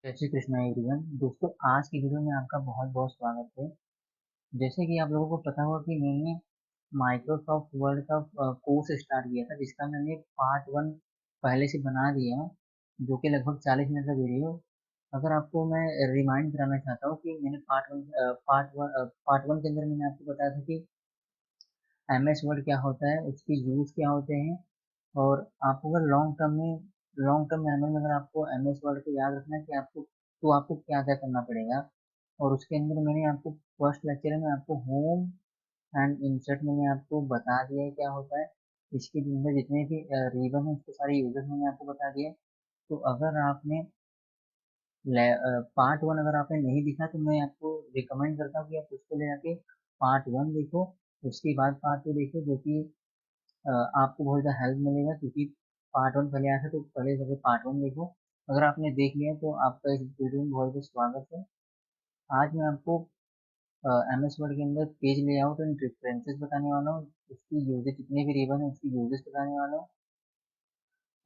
जय श्री कृष्णा एवरीवन। दोस्तों, आज की वीडियो में आपका बहुत बहुत स्वागत है। जैसे कि आप लोगों को पता होगा कि मैंने माइक्रोसॉफ्ट वर्ड का कोर्स स्टार्ट किया था, जिसका मैंने पार्ट वन पहले से बना दिया है, जो कि लगभग 40 मिनट का वीडियो। अगर आपको मैं रिमाइंड कराना चाहता हूँ कि मैंने पार्ट वन के अंदर मैंने आपको बताया था कि एमएस वर्ड क्या होता है, उसके यूज क्या होते हैं। और आपको अगर लॉन्ग टर्म मेमोरी में अगर आपको एमएस वर्ड को याद रखना है कि आपको क्या क्या करना पड़ेगा। और उसके अंदर मैंने आपको फर्स्ट लेक्चर में आपको होम एंड इंसर्ट मैंने आपको बता दिया है क्या होता है। इसके अंदर जितने भी रिबन है उसके सारे यूजर्स मैंने आपको बता दिए। तो अगर आपने पार्ट वन अगर आपने नहीं दिखा तो मैं आपको रिकमेंड करता हूँ कि आप उसको ले जाके पार्ट वन देखो। उसके बाद पार्ट टू देखो, जो कि आपको बहुत ज़्यादा हेल्प मिलेगा, क्योंकि पार्ट वन पहले आया था तो पहले जाके पार्ट वन देखो। अगर आपने देख लिया है तो आपका इस वीडियो में बहुत बहुत स्वागत है। आज मैं आपको एम एस वर्ड के अंदर पेज लेआउट एंड प्रेफरेंसेस बताने वाला हूँ। उसकी यूजेज जितने भी रिबन है उसकी यूजेस बताने वाला हूँ।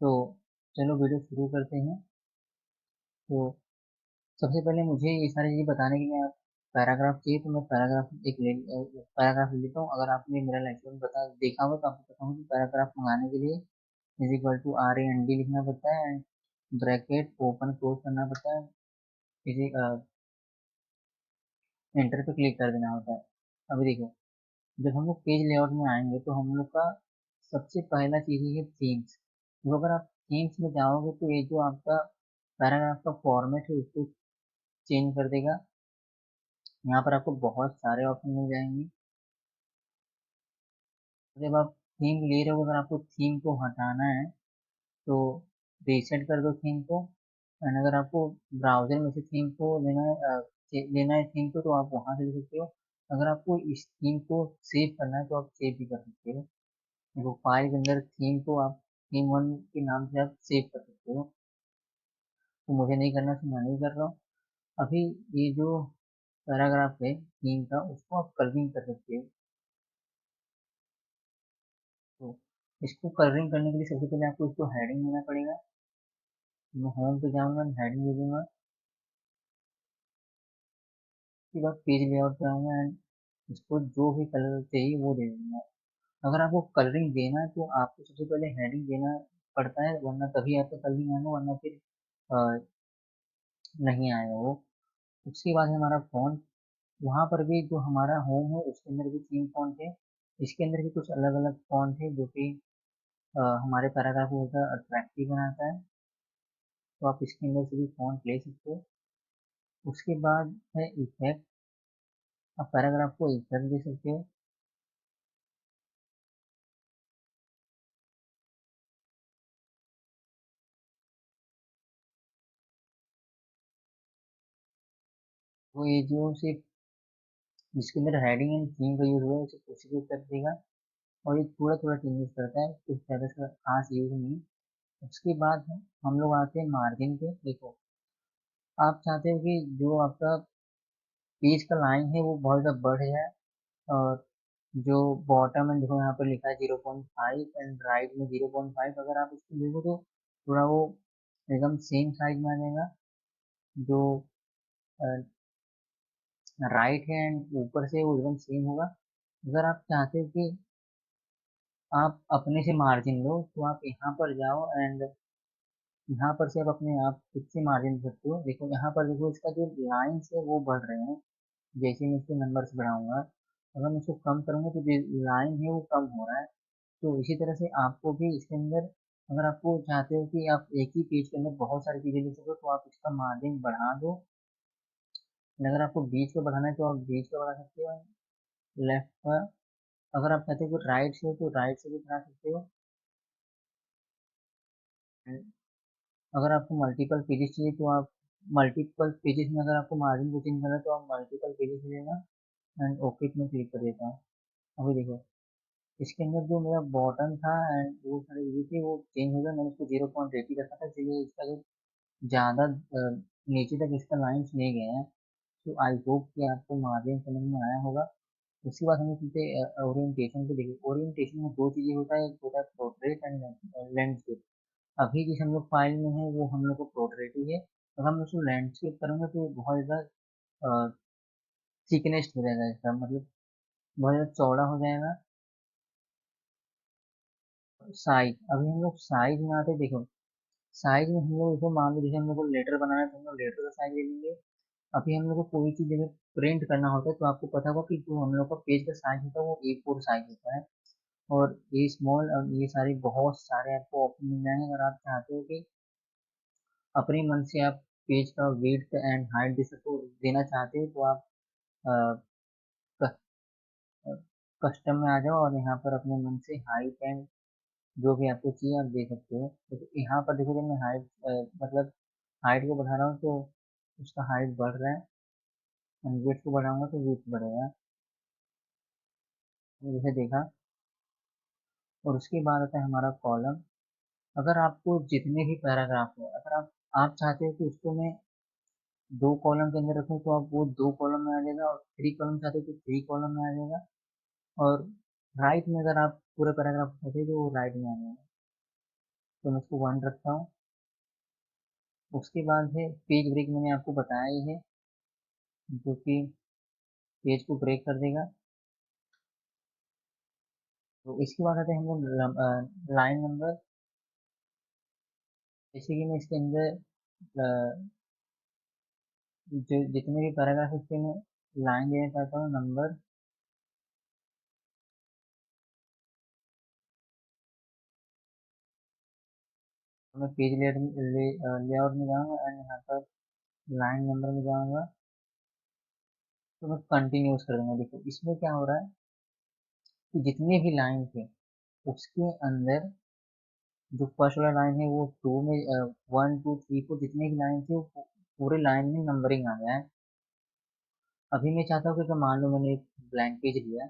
तो चलो वीडियो शुरू करते हैं। तो सबसे पहले मुझे ये सारी चीज़ें बताने के लिए आप पैराग्राफ चाहिए, तो मैं पैराग्राफ लेता हूँ। अगर आपने मेरा लेक्चर बता देखा हो तो आपको पता होगा कि पैराग्राफ मंगाने के लिए is equal to R A N D लिखना पड़ता है, एंड ब्रैकेट ओपन क्लोज करना पड़ता है, इसी एंटर पे क्लिक कर देना होता है। अभी देखो, जब हम लोग पेज लेआउट में आएंगे तो हम लोग का सबसे पहला चीज है थीम्स। तो अगर आप थीम्स में जाओगे तो ये जो आपका पैराग्राफ का फॉर्मेट है उसको चेंज कर देगा। यहाँ पर आपको बहुत सारे ऑप्शन मिल जाएंगे। जब आप थीम ले रहे हो, अगर आपको थीम को हटाना है तो रीसेट कर दो थीम को। एंड अगर आपको ब्राउजर में से थीम को लेना है थीम को, तो आप वहां से ले सकते हो। अगर आपको इस थीम को सेव करना है तो आप सेव भी कर सकते हो। देखो, फाइल के अंदर थीम को आप थीम वन के नाम से आप सेव कर सकते हो। तो मुझे नहीं करना तो मैं नहीं कर रहा हूँ। अभी ये जो पैराग्राफ है थीम का, उसको आप कलरिंग कर सकते हो। तो इसको कलरिंग करने के लिए सबसे पहले आपको इसको हेडिंग देना पड़ेगा। मैं होम पे जाऊंगा, हेडिंग दे दूंगा। उसके बाद पेज लेआउट पे आऊंगा एंड इसको जो भी कलर चाहिए वो दे दूंगा। अगर आपको कलरिंग देना है तो आपको सबसे पहले हेडिंग देना पड़ता है, वरना तभी आपका कलरिंग आएगा, वरना फिर अ, नहीं आएगा वो। उसके बाद है हमारा फॉन्ट। वहाँ पर भी जो हमारा होम है उसके अंदर भी 3 फॉन्ट है। इसके अंदर भी कुछ अलग अलग फॉन्ट है जो कि हमारे पैराग्राफ को ज़्यादा अट्रैक्टिव बनाता है। तो आप इसके अंदर से भी फॉन्ट ले सकते हो। उसके बाद है इफेक्ट। आप पैराग्राफ को इफेक्ट दे सकते हो। वो ये जो सिर्फ जिसके अंदर हेडिंग एंड थीम का यूज हुआ है उसे उसी को कर देगा। और ये थोड़ा थोड़ा चेंजेस करता है, कुछ ज़्यादा सा खास यूज नहीं। उसके बाद हम लोग आते हैं मार्जिन पे। देखो, आप चाहते हो कि जो आपका पेज का लाइन है वो बहुत ज़्यादा बढ़ जाए, और जो बॉटम में देखो यहाँ पर लिखा है 0.5 एंड राइट में 0.5, अगर आप इसको देखो तो थोड़ा वो एकदम सेम साइज में आ जाएगा। जो राइट है एंड ऊपर से वो एकदम सेम होगा। अगर आप चाहते हो कि आप अपने से मार्जिन लो तो आप यहाँ पर जाओ एंड यहाँ पर से आप अपने आप खुद से मार्जिन दे सकते हो। देखो यहाँ पर देखो, इसका जो लाइन्स है वो बढ़ रहे हैं जैसे मैं इसके नंबर्स बढ़ाऊंगा। अगर मैं इसको कम करूंगा तो जो लाइन है वो कम हो रहा है। तो इसी तरह से आपको भी इसके अंदर, अगर आपको चाहते हो कि आप एक ही पेज के अंदर बहुत सारी चीजें लिख सको तो आप इसका मार्जिन बढ़ा दो। और अगर आपको बीच का बढ़ाना है तो आप बीच का बढ़ा सकते हो, लेफ्ट का। अगर आप चाहते हो कि राइट से हो तो राइट से भी बढ़ा सकते हो। अगर आपको मल्टीपल पेजेस चाहिए तो आप मल्टीपल पेजेस में, अगर आपको मार्जिन को चेंज करना है तो आप मल्टीपल पेजेस लेना एंड ओके में क्लिक कर देता हूँ। अभी देखो, इसके अंदर जो मेरा बॉटम था एंड वो सारे ये थे वो चेंज हो गया। मैंने इसको 0.80 रखा था, इसलिए इसका जो ज़्यादा नीचे तक इसका लाइन्स नहीं गए हैं। तो आई होप कि आपको मार्जिन समझ में आया होगा। उसके बाद हमें सीधे ओरिएंटेशन पे देखिए। ओरिएंटेशन में दो चीज़ें होता है, एक होता है पोर्ट्रेट एंड लैंडस्केप। अभी जिस हम लोग फाइल में है वो हम लोग को पोर्ट्रेट ही है। अगर मैं उसको लैंडस्केप करूंगा तो ये बहुत ज़्यादा थिकनेस्ड हो जाएगा इसका, मतलब बहुत ज़्यादा चौड़ा हो जाएगा। साइज, अभी हम लोग साइज में आते देखो, साइज में हम लोग इसको मान लो जैसे हम लोग को लेटर बनाना है तो हम लोग लेटर का साइज ले लेंगे। अभी हम लोग को कोई चीज़ अगर प्रिंट करना होता है तो आपको पता होगा कि जो हम लोग का पेज का साइज होता है वो A4 साइज होता है। और ए स्मॉल और ये सारे बहुत सारे आपको ऑप्शन मिल जाएंगे। अगर आप चाहते हो कि अपने मन से आप पेज का विड्थ एंड हाइट दे सको देना चाहते हो तो आप कस्टम में आ जाओ और यहाँ पर अपने मन से हाइट एंड जो भी आपको चाहिए आप दे सकते हो। तो यहाँ पर देखो जब मैं हाइट मतलब हाइट को बढ़ा रहा हूँ तो उसका हाइट बढ़ रहा है, एंड विड्थ को बढ़ाऊंगा तो विड्थ बढ़ेगा, जैसे देखा। और उसके बाद आता है हमारा कॉलम। अगर आपको जितने भी पैराग्राफ हो, अगर आप चाहते हो कि उसको मैं 2 कॉलम के अंदर रखूँ तो आप वो 2 कॉलम में आ जाएगा, और 3 कॉलम चाहते हो तो 3 कॉलम में आ जाएगा। और राइट में अगर आप पूरे पैराग्राफ चाहते हो तो वो राइट में आ जाएगा। तो मैं इसको 1 रखता हूँ। उसके बाद है पेज ब्रेक, मैंने आपको बताया ही है, जो कि पेज को ब्रेक कर देगा। तो इसके बाद आते हैं हम लोग लाइन नंबर। जैसे कि मैं इसके अंदर जो जितने भी पैराग्राफ उसके मैं लाइन देना चाहता हूँ नंबर। तो मैं पेज लेआउट में जाऊँगा एंड यहाँ पर लाइन नंबर में जाऊँगा, तो मैं कंटिन्यूस कर दूंगा। देखो इसमें क्या हो रहा है कि जितने भी लाइन थे उसके अंदर जो फर्स्ट वाला लाइन है वो 2 में 1 2 3 4 जितने भी लाइन थे वो पूरे लाइन में नंबरिंग आ गया है। अभी मैं चाहता हूँ कि अगर मान लो मैंने एक ब्लैंक पेज लिया,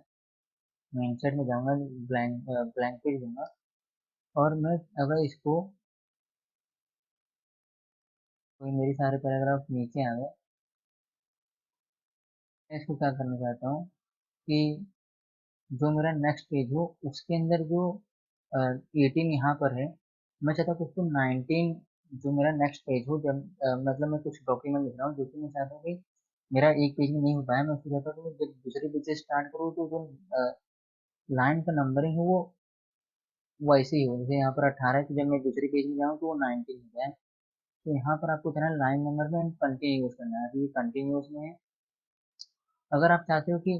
मैं इंसर्ट में जाऊंगा, ब्लैंक पेज दूंगा, और मैं अगर इसको कोई मेरे सारे पैराग्राफ नीचे आ गए, मैं इसको क्या करना चाहता हूँ कि जो मेरा नेक्स्ट पेज हो उसके अंदर जो 18 यहाँ पर है, मैं चाहता हूँ कि उसको 19, जो मेरा नेक्स्ट पेज हो, जब मतलब मैं कुछ डॉक्यूमेंट लिख रहा हूँ जो कि मैं चाहता हूँ कि मेरा एक पेज में नहीं हो पाया, मैं उसको चाहता हूँ कि जब दूसरे पेज से स्टार्ट करूँ तो जो लाइन का नंबरिंग है वो वैसे ही हो। जैसे यहाँ पर 18 है तो जब मैं दूसरे पेज में जाऊँ तो वो 19 हो जाए। तो यहाँ पर आपको करना है लाइन नंबर में कंटिन्यूस करना है, तो ये कंटिन्यूस में है। अगर आप चाहते हो कि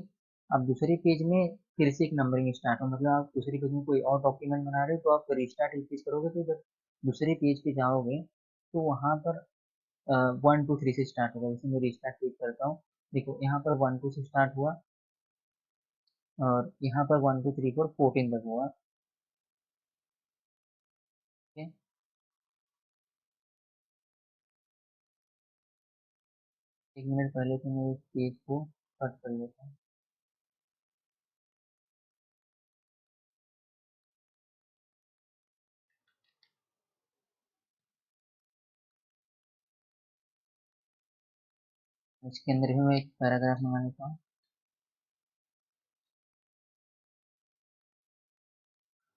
आप दूसरे पेज में फिर से एक नंबरिंग स्टार्ट हो, मतलब आप दूसरे पेज में कोई और डॉक्यूमेंट बना रहे हो तो आप रिस्टार्ट एक पेज करोगे, तो जब दूसरे पेज पे जाओगे तो वहाँ पर 1 2 3 से स्टार्ट होगा। जैसे मैं रिस्टार्ट पेज करता हूँ, देखो यहाँ पर 1 2 से स्टार्ट हुआ और यहाँ पर 1 2 3 4 14 तक हुआ। ठीक है, 1 मिनट पहले तो मैं इस पेज को कट कर लेता हूँ। इसके अंदर भी मैं एक पैराग्राफ मंगा लेता हूँ।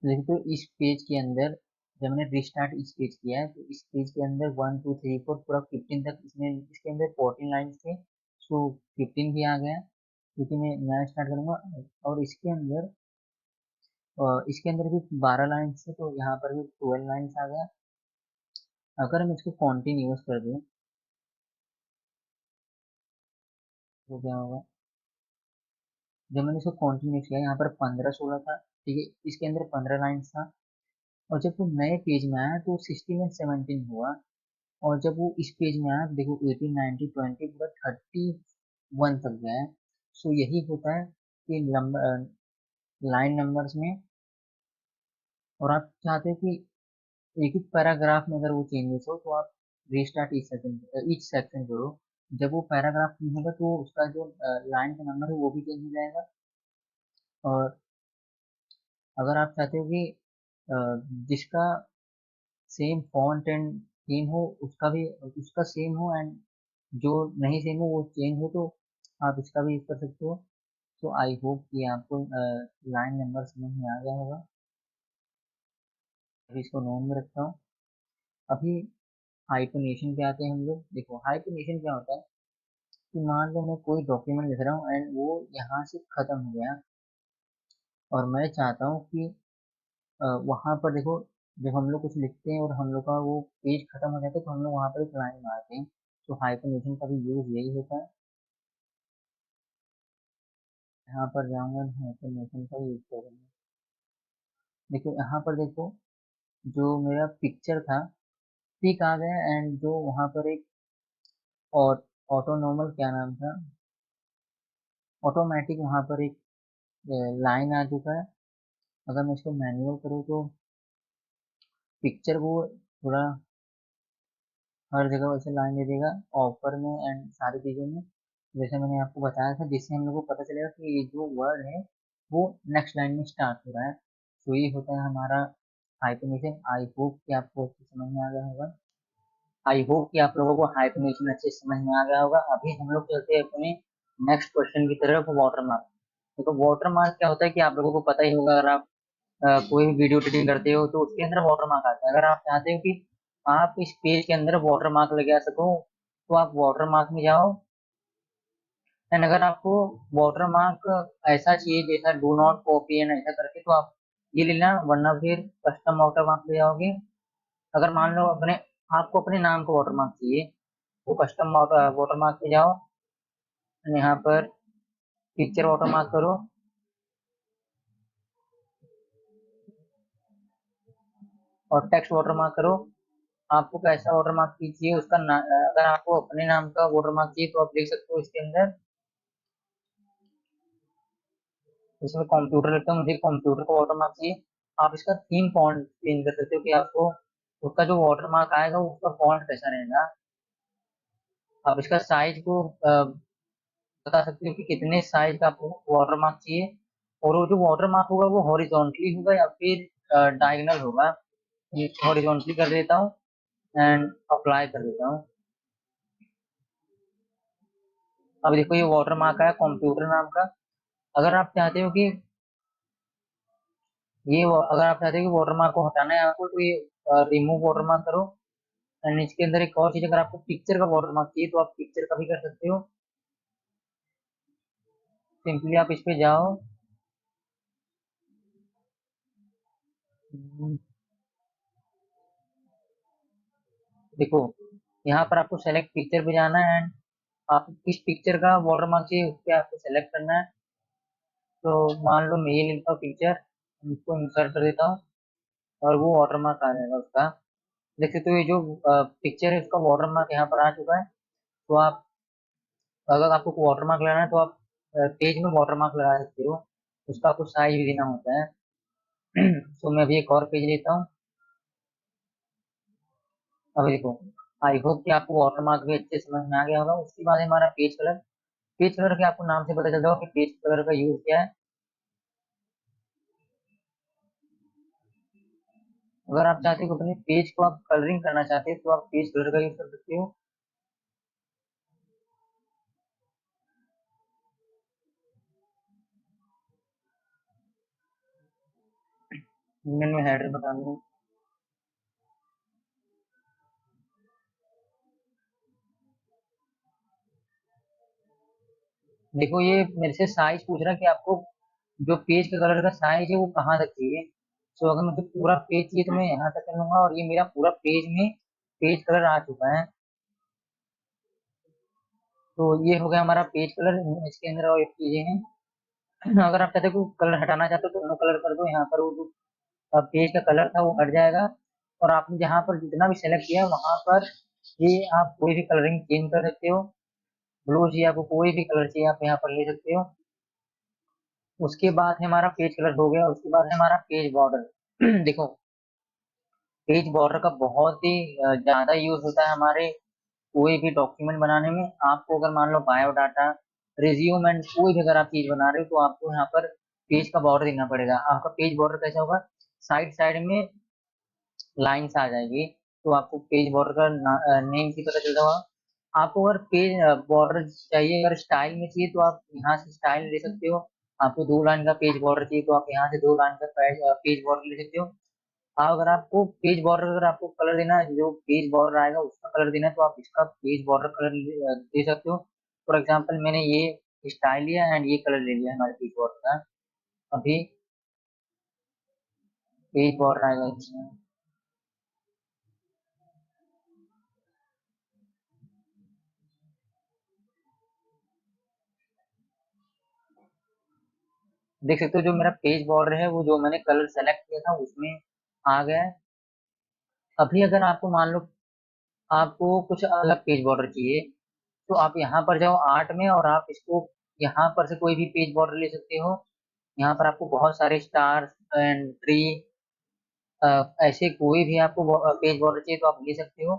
देखो तो इस पेज के अंदर जब मैंने रिस्टार्ट इस पेज किया है तो इस पेज के अंदर 1 2 3 4 पूरा 15 तक, इसमें इसके अंदर 14 लाइन्स थे, सो 15 भी आ गया क्योंकि मैं नया स्टार्ट करूंगा। और इसके अंदर भी 12 लाइन्स थे तो यहाँ पर भी 12 लाइन्स आ गया। अगर मैं इसको कॉन्टिन्यूस कर दूँ तो क्या होगा, जब मैंने इसको कॉन्टिन्यूस किया यहाँ पर 15 16 था, ठीक है, इसके अंदर 15 लाइन्स था। और जब वो नए पेज में आया तो 16 और 17 हुआ। और जब वो इस पेज में आया तो देखो 18 19 20 पूरा 31 तक गया है। सो यही होता है कि लाइन नंबर्स में। और आप चाहते हैं कि एक एक पैराग्राफ में अगर वो चेंजेस हो तो आप रीस्टार्ट ईच सेक्शन करो। जब वो पैराग्राफ चेंज होगा तो उसका जो लाइन का नंबर है वो भी चेंज हो जाएगा। और अगर आप चाहते हो कि जिसका सेम फॉन्ट एंड थीम हो उसका भी उसका सेम हो, एंड जो नहीं सेम हो वो चेंज हो, तो आप इसका भी यूज कर सकते हो। तो आई होप कि आपको लाइन नंबर समझ में आ गया होगा। अभी इसको नोन में रखता हूँ। अभी हाइपरनेशन पे आते हैं हम लोग। देखो हाइपरनेशन क्या होता है कि मान लो मैं कोई डॉक्यूमेंट लिख रहा हूँ एंड वो यहाँ से खत्म हो गया, और मैं चाहता हूँ कि वहां पर देखो, जब हम लोग कुछ लिखते हैं और हम लोग का वो पेज खत्म हो जाता है तो हम लोग वहां पर एक लाइन मारते हैं। तो हाइपरनेशन का भी यूज यही होता है। यहाँ पर जाऊंगा, हाइपरनेशन का यूज करूंगा। देखो यहाँ पर देखो, जो मेरा पिक्चर था ठीक आ गया, एंड जो वहां पर एक और ऑटोनॉमल क्या नाम था, ऑटोमेटिक वहां पर एक लाइन आ चुका है। अगर मैं इसको मैनुअल करूँ तो पिक्चर को थोड़ा हर जगह वैसे लाइन दे देगा, ऑफर में एंड सारी चीज़ों में, जैसे मैंने आपको बताया था, जिससे हम लोग को पता चलेगा कि ये जो वर्ड है वो नेक्स्ट लाइन में स्टार्ट हो रहा है। तो ये होता है हमारा हाइपरनेशन। आई होप कि आपको अच्छे समझ में आ गया होगा। आई होप कि आप लोगों को हाइपरनेशन अच्छे से समझ में आ गया होगा। अभी हम लोग चलते हैं अपने नेक्स्ट क्वेश्चन की तरफ, वाटरमार्क। देखो वाटरमार्क क्या होता है कि आप लोगों को पता ही होगा। अगर आप कोई भी वीडियो एडिटिंग करते हो तो उसके अंदर वाटरमार्क आता है। अगर आप चाहते हो कि आप इस पेज के अंदर वाटरमार्क लगा सको तो आप वाटरमार्क में जाओ। एंड अगर आपको वाटरमार्क ऐसा चाहिए जैसा डू नॉट कॉपी एंड ऐसा करके, तो आप ये लेना, वरना फिर कस्टम वाटरमार्क ले जाओगे। अगर मान लो अपने आपको अपने नाम का वाटरमार्क चाहिए तो कस्टम वाटरमार्क पे जाओ, and यहाँ पर पिक्चर वाटरमार्क करो और टेक्स्ट वाटरमार्क करो। आपको कैसा वाटरमार्क चाहिए उसका अगर आपको अपने नाम का वाटरमार्क चाहिए तो आप देख सकते हो इसके अंदर। इसमें कंप्यूटर लिखता हूँ, मुझे कंप्यूटर का वाटरमार्क चाहिए। आप इसका थीम फॉन्ट चेंज कर सकते हो कि आपको उसका जो वाटरमार्क आएगा उसका फॉन्ट कैसा रहेगा। आप इसका साइज को बता सकते हो कि कितने साइज का आपको वाटरमार्क चाहिए। और वो जो वाटरमार्क होगा वो हॉरिजॉन्टली होगा या फिर डायगोनल होगा। ये हॉरिजॉन्टली कर देता हूँ एंड अप्लाई कर देता हूँ। अब देखो ये वाटरमार्क है कंप्यूटर नाम का। अगर आप चाहते हो कि अगर आप चाहते हो कि वाटरमार्क को हटाना है आपको, तो ये रिमूव वाटरमार्क करो। एंड इसके अंदर एक और चीज, अगर आपको पिक्चर का वाटरमार्क चाहिए तो आप पिक्चर का भी कर सकते हो। सिंपली आप इस पे जाओ। देखो यहाँ पर आपको सेलेक्ट पिक्चर पे जाना है एंड आप किस पिक्चर का वाटरमार्क चाहिए उस पर आपको सेलेक्ट करना है। तो मान लो मैं ये लेता हूँ पिक्चर, इसको इंसर्ट कर देता हूँ और वो वाटरमार्क आ जाएगा उसका। देख सकते हो ये जो पिक्चर है उसका वाटरमार्क यहाँ पर आ चुका है। तो आप, अगर आपको वाटरमार्क लगाना है तो आप पेज में वाटरमार्क लगा सकते हो। उसका आपको साइज भी देना होता है। तो मैं अभी एक और पेज लेता हूँ। अब देखो, आई होप कि आपको वाटरमार्क भी अच्छे से समझ में आ गया होगा। उसके बाद है हमारा पेज कलर। पेज कलर के आपको नाम से पता चल जाएगा कि पेज कलर का यूज क्या है। अगर आप चाहते हो कि अपने पेज को आप कलरिंग करना चाहते हो तो आप पेज कलर का यूज कर सकते हो। मैं हेडर बता दूँ। देखो ये मेरे से साइज पूछ रहा है कि आपको जो पेज का कलर का साइज है वो कहाँ तक चाहिए। सो अगर मुझे पूरा पेज चाहिए तो मैं यहाँ तक कर लूंगा, और ये मेरा पूरा पेज में पेज कलर आ चुका है। तो ये हो गया हमारा पेज कलर। इसके अंदर और एक चीजें हैं। अगर आप चाहते हो कलर हटाना चाहते हो तो नो कलर कर दो। यहाँ पर वो जो पेज का कलर था वो हट जाएगा। और आपने जहाँ पर जितना भी सेलेक्ट किया वहां पर ये आप कोई भी कलरिंग चेंज कर सकते हो। ब्लू चाहिए आपको, कोई भी कलर चाहिए आप यहाँ पर ले सकते हो। उसके बाद है हमारा पेज कलर हो गया। उसके बाद है हमारा पेज बॉर्डर। देखो पेज बॉर्डर का बहुत ही ज्यादा यूज होता है हमारे कोई भी डॉक्यूमेंट बनाने में। आपको अगर मान लो बायोडाटा, रिज्यूम एंड कोई भी अगर आप चीज बना रहे हो तो आपको यहाँ पर पेज का बॉर्डर देना पड़ेगा। आपका पेज बॉर्डर कैसा होगा, साइड साइड में लाइंस आ जाएगी। तो आपको पेज बॉर्डर का नेम से पता चलता होगा। आपको अगर पेज बॉर्डर चाहिए, अगर स्टाइल में चाहिए तो आप यहाँ से स्टाइल ले सकते हो। आपको 2 लाइन का पेज बॉर्डर चाहिए तो आप यहाँ से 2 लाइन का पेज बॉर्डर ले सकते हो। अगर आपको पेज बॉर्डर, अगर आपको कलर देना है, जो पेज बॉर्डर आएगा उसका कलर देना है, तो आप इसका पेज बॉर्डर कलर दे सकते हो। फॉर एग्जाम्पल मैंने ये स्टाइल लिया एंड ये कलर ले लिया हमारे पेज बॉर्डर का। अभी पेज बॉर्डर आएगा इसमें। देख सकते हो जो मेरा पेज बॉर्डर है वो जो मैंने कलर सेलेक्ट किया था उसमें आ गया है। अभी अगर आपको मान लो आपको कुछ अलग पेज बॉर्डर चाहिए, तो आप यहाँ पर जाओ आर्ट में और आप इसको यहाँ पर से कोई भी पेज बॉर्डर ले सकते हो। यहाँ पर आपको बहुत सारे स्टार्स एंड ट्री, ऐसे कोई भी आपको पेज बॉर्डर चाहिए तो आप ले सकते हो।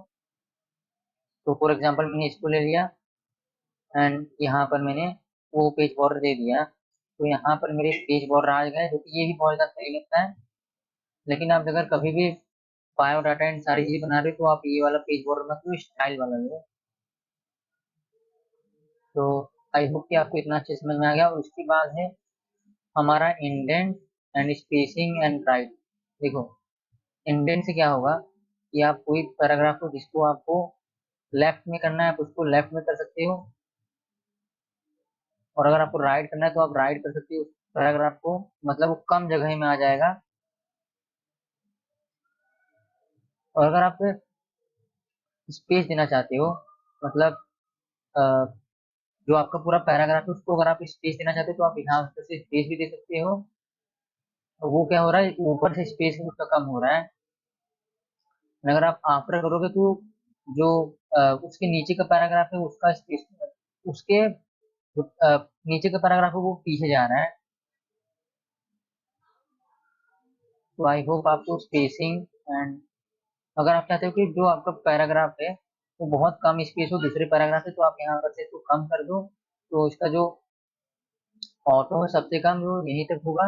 तो फॉर एग्जांपल मैंने इसको ले लिया एंड यहाँ पर मैंने वो पेज बॉर्डर दे दिया, तो यहाँ पर मेरे पेज बॉर्डर आ गए, जो कि ये भी बहुत ज़्यादा सही लगता है। लेकिन आप अगर कभी भी बायोडाटा एंड सारी चीज़ें बना रहे हो तो आप ये वाला पेज बॉर्डर मत लो, स्टाइल वाला लो। तो आई होप कि आपको इतना अच्छे समझ में आ गया। और उसके बाद है हमारा indent and spacing and right. देखो इंडेंट से क्या होगा कि आप कोई पैराग्राफ हो जिसको आपको लेफ्ट में करना है, आप उसको लेफ्ट में कर सकते हो। और अगर आपको राइट करना है तो आप राइट कर सकते हो उस पैराग्राफ को, मतलब वो कम जगह में आ जाएगा। और अगर आप स्पेस देना चाहते हो, मतलब अ, जो आपका पूरा पैराग्राफ है उसको अगर आप स्पेस देना चाहते हो तो आप यहाँ पर से स्पेस भी दे सकते हो। और वो क्या हो रहा है, ऊपर से स्पेस उसका कम हो रहा है। और अगर आप आफ्टर करोगे तो जो उसके नीचे का पैराग्राफ है उसका स्पेस, उसके नीचे का पैराग्राफ है वो पीछे जा रहा है। तो आई होप आपको स्पेसिंग एंड, अगर आप चाहते हो कि जो आपका पैराग्राफ है वो बहुत कम स्पेस हो दूसरे पैराग्राफ से, तो आप यहाँ पर से इसको कम कर दो। तो इसका जो ऑटो है सबसे कम जो यहीं तक होगा।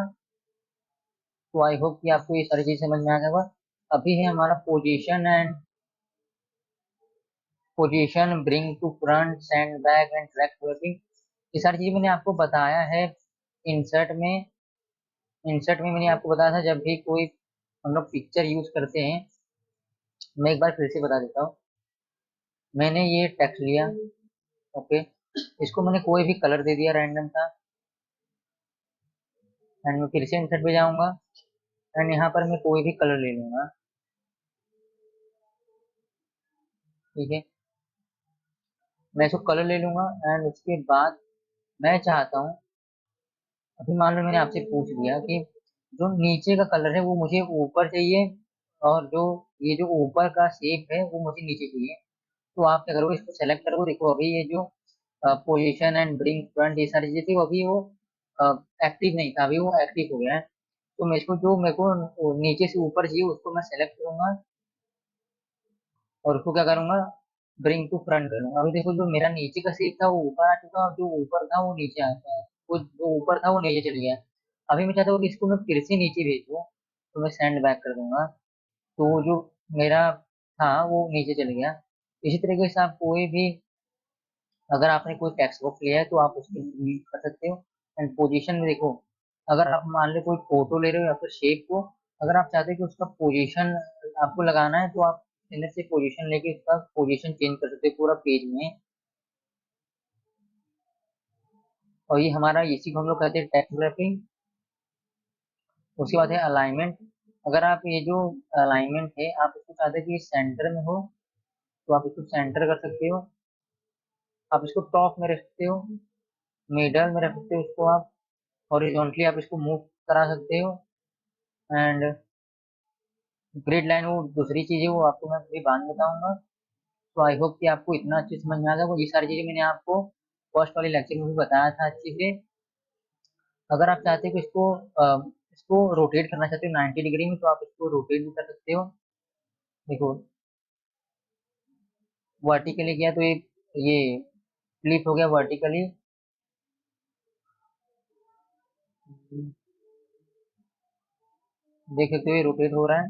तो आई होप कि आपको ये सारी चीज समझ में आ गया होगा। अभी है हमारा position and position, bring to front, send back and track working. ये सारी चीजें मैंने आपको बताया है इंसर्ट में। इंसर्ट में मैंने आपको बताया था जब भी कोई हम लोग पिक्चर यूज करते हैं। मैं एक बार फिर से बता देता हूँ। मैंने ये टेक्स्ट लिया, ओके, इसको मैंने कोई भी कलर दे दिया रैंडम सा, एंड मैं फिर से इंसर्ट पे जाऊंगा एंड यहाँ पर मैं कोई भी कलर ले लूंगा। ठीक है, मैं इसको कलर ले लूंगा एंड उसके बाद मैं चाहता हूँ, अभी मान लो मैंने आपसे पूछ लिया कि जो नीचे का कलर है वो मुझे ऊपर चाहिए, और जो ये जो ऊपर का शेप है वो मुझे नीचे चाहिए। तो आप क्या करोगे, इसको सेलेक्ट करोगे। देखो अभी ये जो पोजीशन एंड ब्रिंग फ्रंट ये सारी चीजें थी वो अभी वो एक्टिव नहीं था, अभी वो एक्टिव हो गया है। तो मैं इसको जो मेरे को नीचे से ऊपर चाहिए उसको मैं सेलेक्ट करूंगा और उसको क्या करूंगा, ब्रिंग टू फ्रंट करूंगा। अभी देखो जो मेरा नीचे का शेप था वो ऊपर आ चुका और जो ऊपर था वो नीचे आ चुका है, वो जो ऊपर था वो नीचे चल गया। अभी मैं चाहता हूँ कि इसको मैं फिर से नीचे भेजूँ, तो मैं सेंड बैक कर दूंगा। तो वो जो मेरा था वो नीचे चल गया। इसी तरीके से आप कोई भी, अगर आपने कोई टेक्स्ट बुक लिया है तो आप उसको यूज कर सकते हो। एंड पोजीशन में देखो, अगर आप मान लो कोई फोटो ले रहे हो या फिर शेप को, अगर आप चाहते हो कि उसका पोजीशन आपको लगाना है तो आप इधर से पोजीशन लेके उसका पोजीशन चेंज कर सकते हो पूरा पेज में। और ये हमारा इसी को हम लोग कहते हैं टेक्स्ट रैपिंग। उसके बाद है अलाइनमेंट। अगर आप ये जो अलाइनमेंट है आप इसको चाहते हो कि सेंटर में हो तो आप इसको सेंटर कर सकते हो। आप इसको टॉप में रख सकते हो, मिडल में रख सकते हो इसको आप, हॉरिजॉन्टली आप इसको मूव करा सकते हो। एंड ग्रिड लाइन वो दूसरी चीज है, वो आपको मैं अभी बाद में बताऊंगा। तो आई होप कि आपको इतना अच्छे से समझ में आ गया। वो ये सारी चीजें मैंने आपको फर्स्ट वाले लेक्चर में भी बताया था अच्छे से। अगर आप चाहते हो कि इसको रोटेट करना चाहते हो 90 डिग्री में तो आप इसको रोटेट भी कर सकते हो। देखो वर्टिकली किया तो ये फ्लिप हो गया वर्टिकली। देख सकते हो ये रोटेट हो रहा है।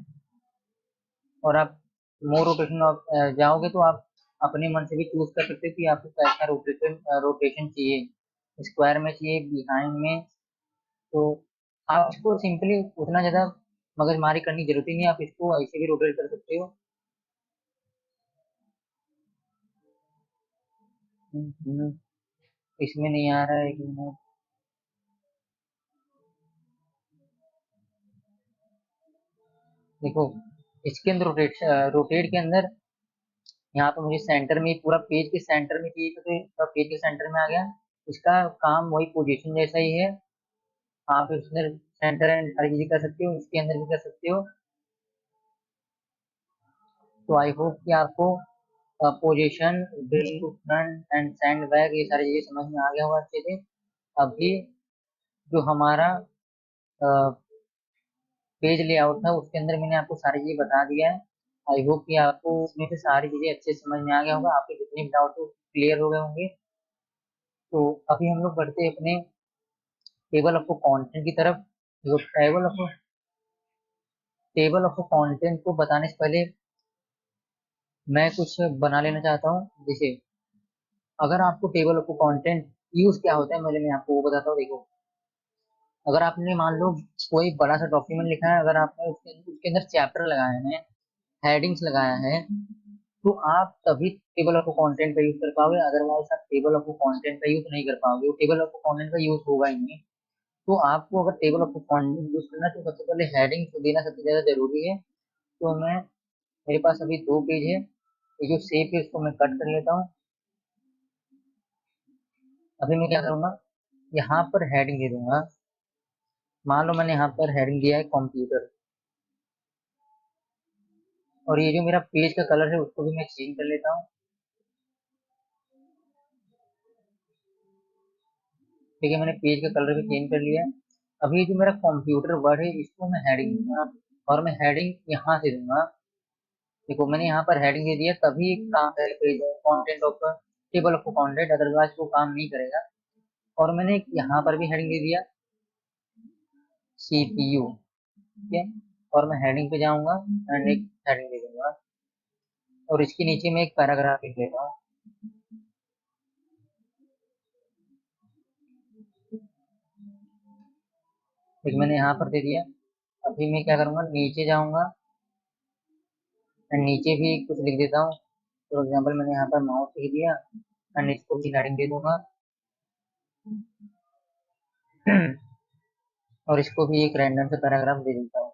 और आप मोर रोटेशन आप जाओगे तो आप अपने मन से भी चूज कर सकते हो कि आपको कैसा रोटेशन रोटेशन चाहिए, स्क्वायर में चाहिए, बिहाइंड में। तो आप इसको सिंपली उतना ज़्यादा मगजमारी करने की जरूरत ही नहीं, आप इसको ऐसे भी रोटेट कर सकते हो। हम्म, इसमें नहीं आ रहा है, एक मिनट। देखो, इसके अंदर रोटेट, रोटेट के अंदर यहाँ पे मुझे सेंटर में, पूरा पेज के सेंटर में चाहिए, तो पूरा पेज के सेंटर में आ गया। इसका काम वही पोजीशन जैसा ही है। आप इसमें सेंटर एंड हर चीज कर सकते हो, इसके अंदर भी कर सकते हो। तो आई होप कि आपको position, build to front and send back, ये सारी चीजें समझ में आ गया होगा अच्छे से। अभी जो हमारा पेज लेआउट था, उसके अंदर मैंने आपको सारी चीजें बता दिया है। आई होप कि आपको उसमें से सारी चीजें अच्छे से समझ में आ गया होगा, आपके जितने भी डाउट क्लियर हो गए होंगे। तो अभी हम लोग बढ़ते हैं अपने टेबल ऑफ कंटेंट की तरफ। जो टेबल ऑफ कंटेंट को बताने से पहले मैं कुछ बना लेना चाहता हूँ। जैसे अगर आपको टेबल ऑफ कंटेंट यूज क्या होता है, मैं आपको वो बताता हूँ। देखो, अगर आपने मान लो कोई बड़ा सा डॉक्यूमेंट लिखा है, अगर आपने उसके अंदर चैप्टर लगाए हैं, हेडिंग्स लगाया है, तो आप तभी टेबल ऑफ कंटेंट का यूज कर पाओगे। अदरवाइज आप टेबल ऑफ कंटेंट का यूज नहीं कर पाओगे, वो टेबल ऑफ कंटेंट का यूज होगा ही नहीं। तो आपको अगर टेबल ऑफ कंटेंट यूज करना है, तो सबसे पहले हेडिंग देना सबसे ज्यादा जरूरी है। तो मेरे पास अभी दो पेज है, ये जो शेप है इसको मैं कट कर लेता हूँ। अभी मैं क्या करूंगा, यहाँ पर हेडिंग दे दूंगा। मान लो मैंने यहाँ पर हेडिंग दिया है कंप्यूटर, और ये जो मेरा पेज का कलर है उसको भी मैं चेंज कर लेता हूँ। ठीक है, मैंने पेज का कलर भी चेंज कर लिया है। अभी जो मेरा कंप्यूटर वर्ड है, इसको मैं हेडिंग दूंगा, और मैं हेडिंग यहाँ से दूंगा। देखो, मैंने यहाँ पर हेडिंग दे दिया, तभी काम करेगा page content of table of content, otherwise वो काम नहीं करेगा। और मैंने यहाँ पर भी हेडिंग दे दिया CPU। ठीक है, और मैं हेडिंग पे जाऊंगा एंड एक हेडिंग दे दूंगा, और इसके नीचे मैं एक पैराग्राफ लिख लेता हूँ। एक मैंने यहाँ पर दे दिया। अभी मैं क्या करूंगा, नीचे जाऊंगा एंड नीचे भी कुछ लिख देता हूँ। फॉर एग्जाम्पल मैंने यहाँ पर माउस लिख दिया एंड इसको भी हेडिंग दे दूंगा। और इसको भी एक रैंडम से पैराग्राफ दे देता हूँ।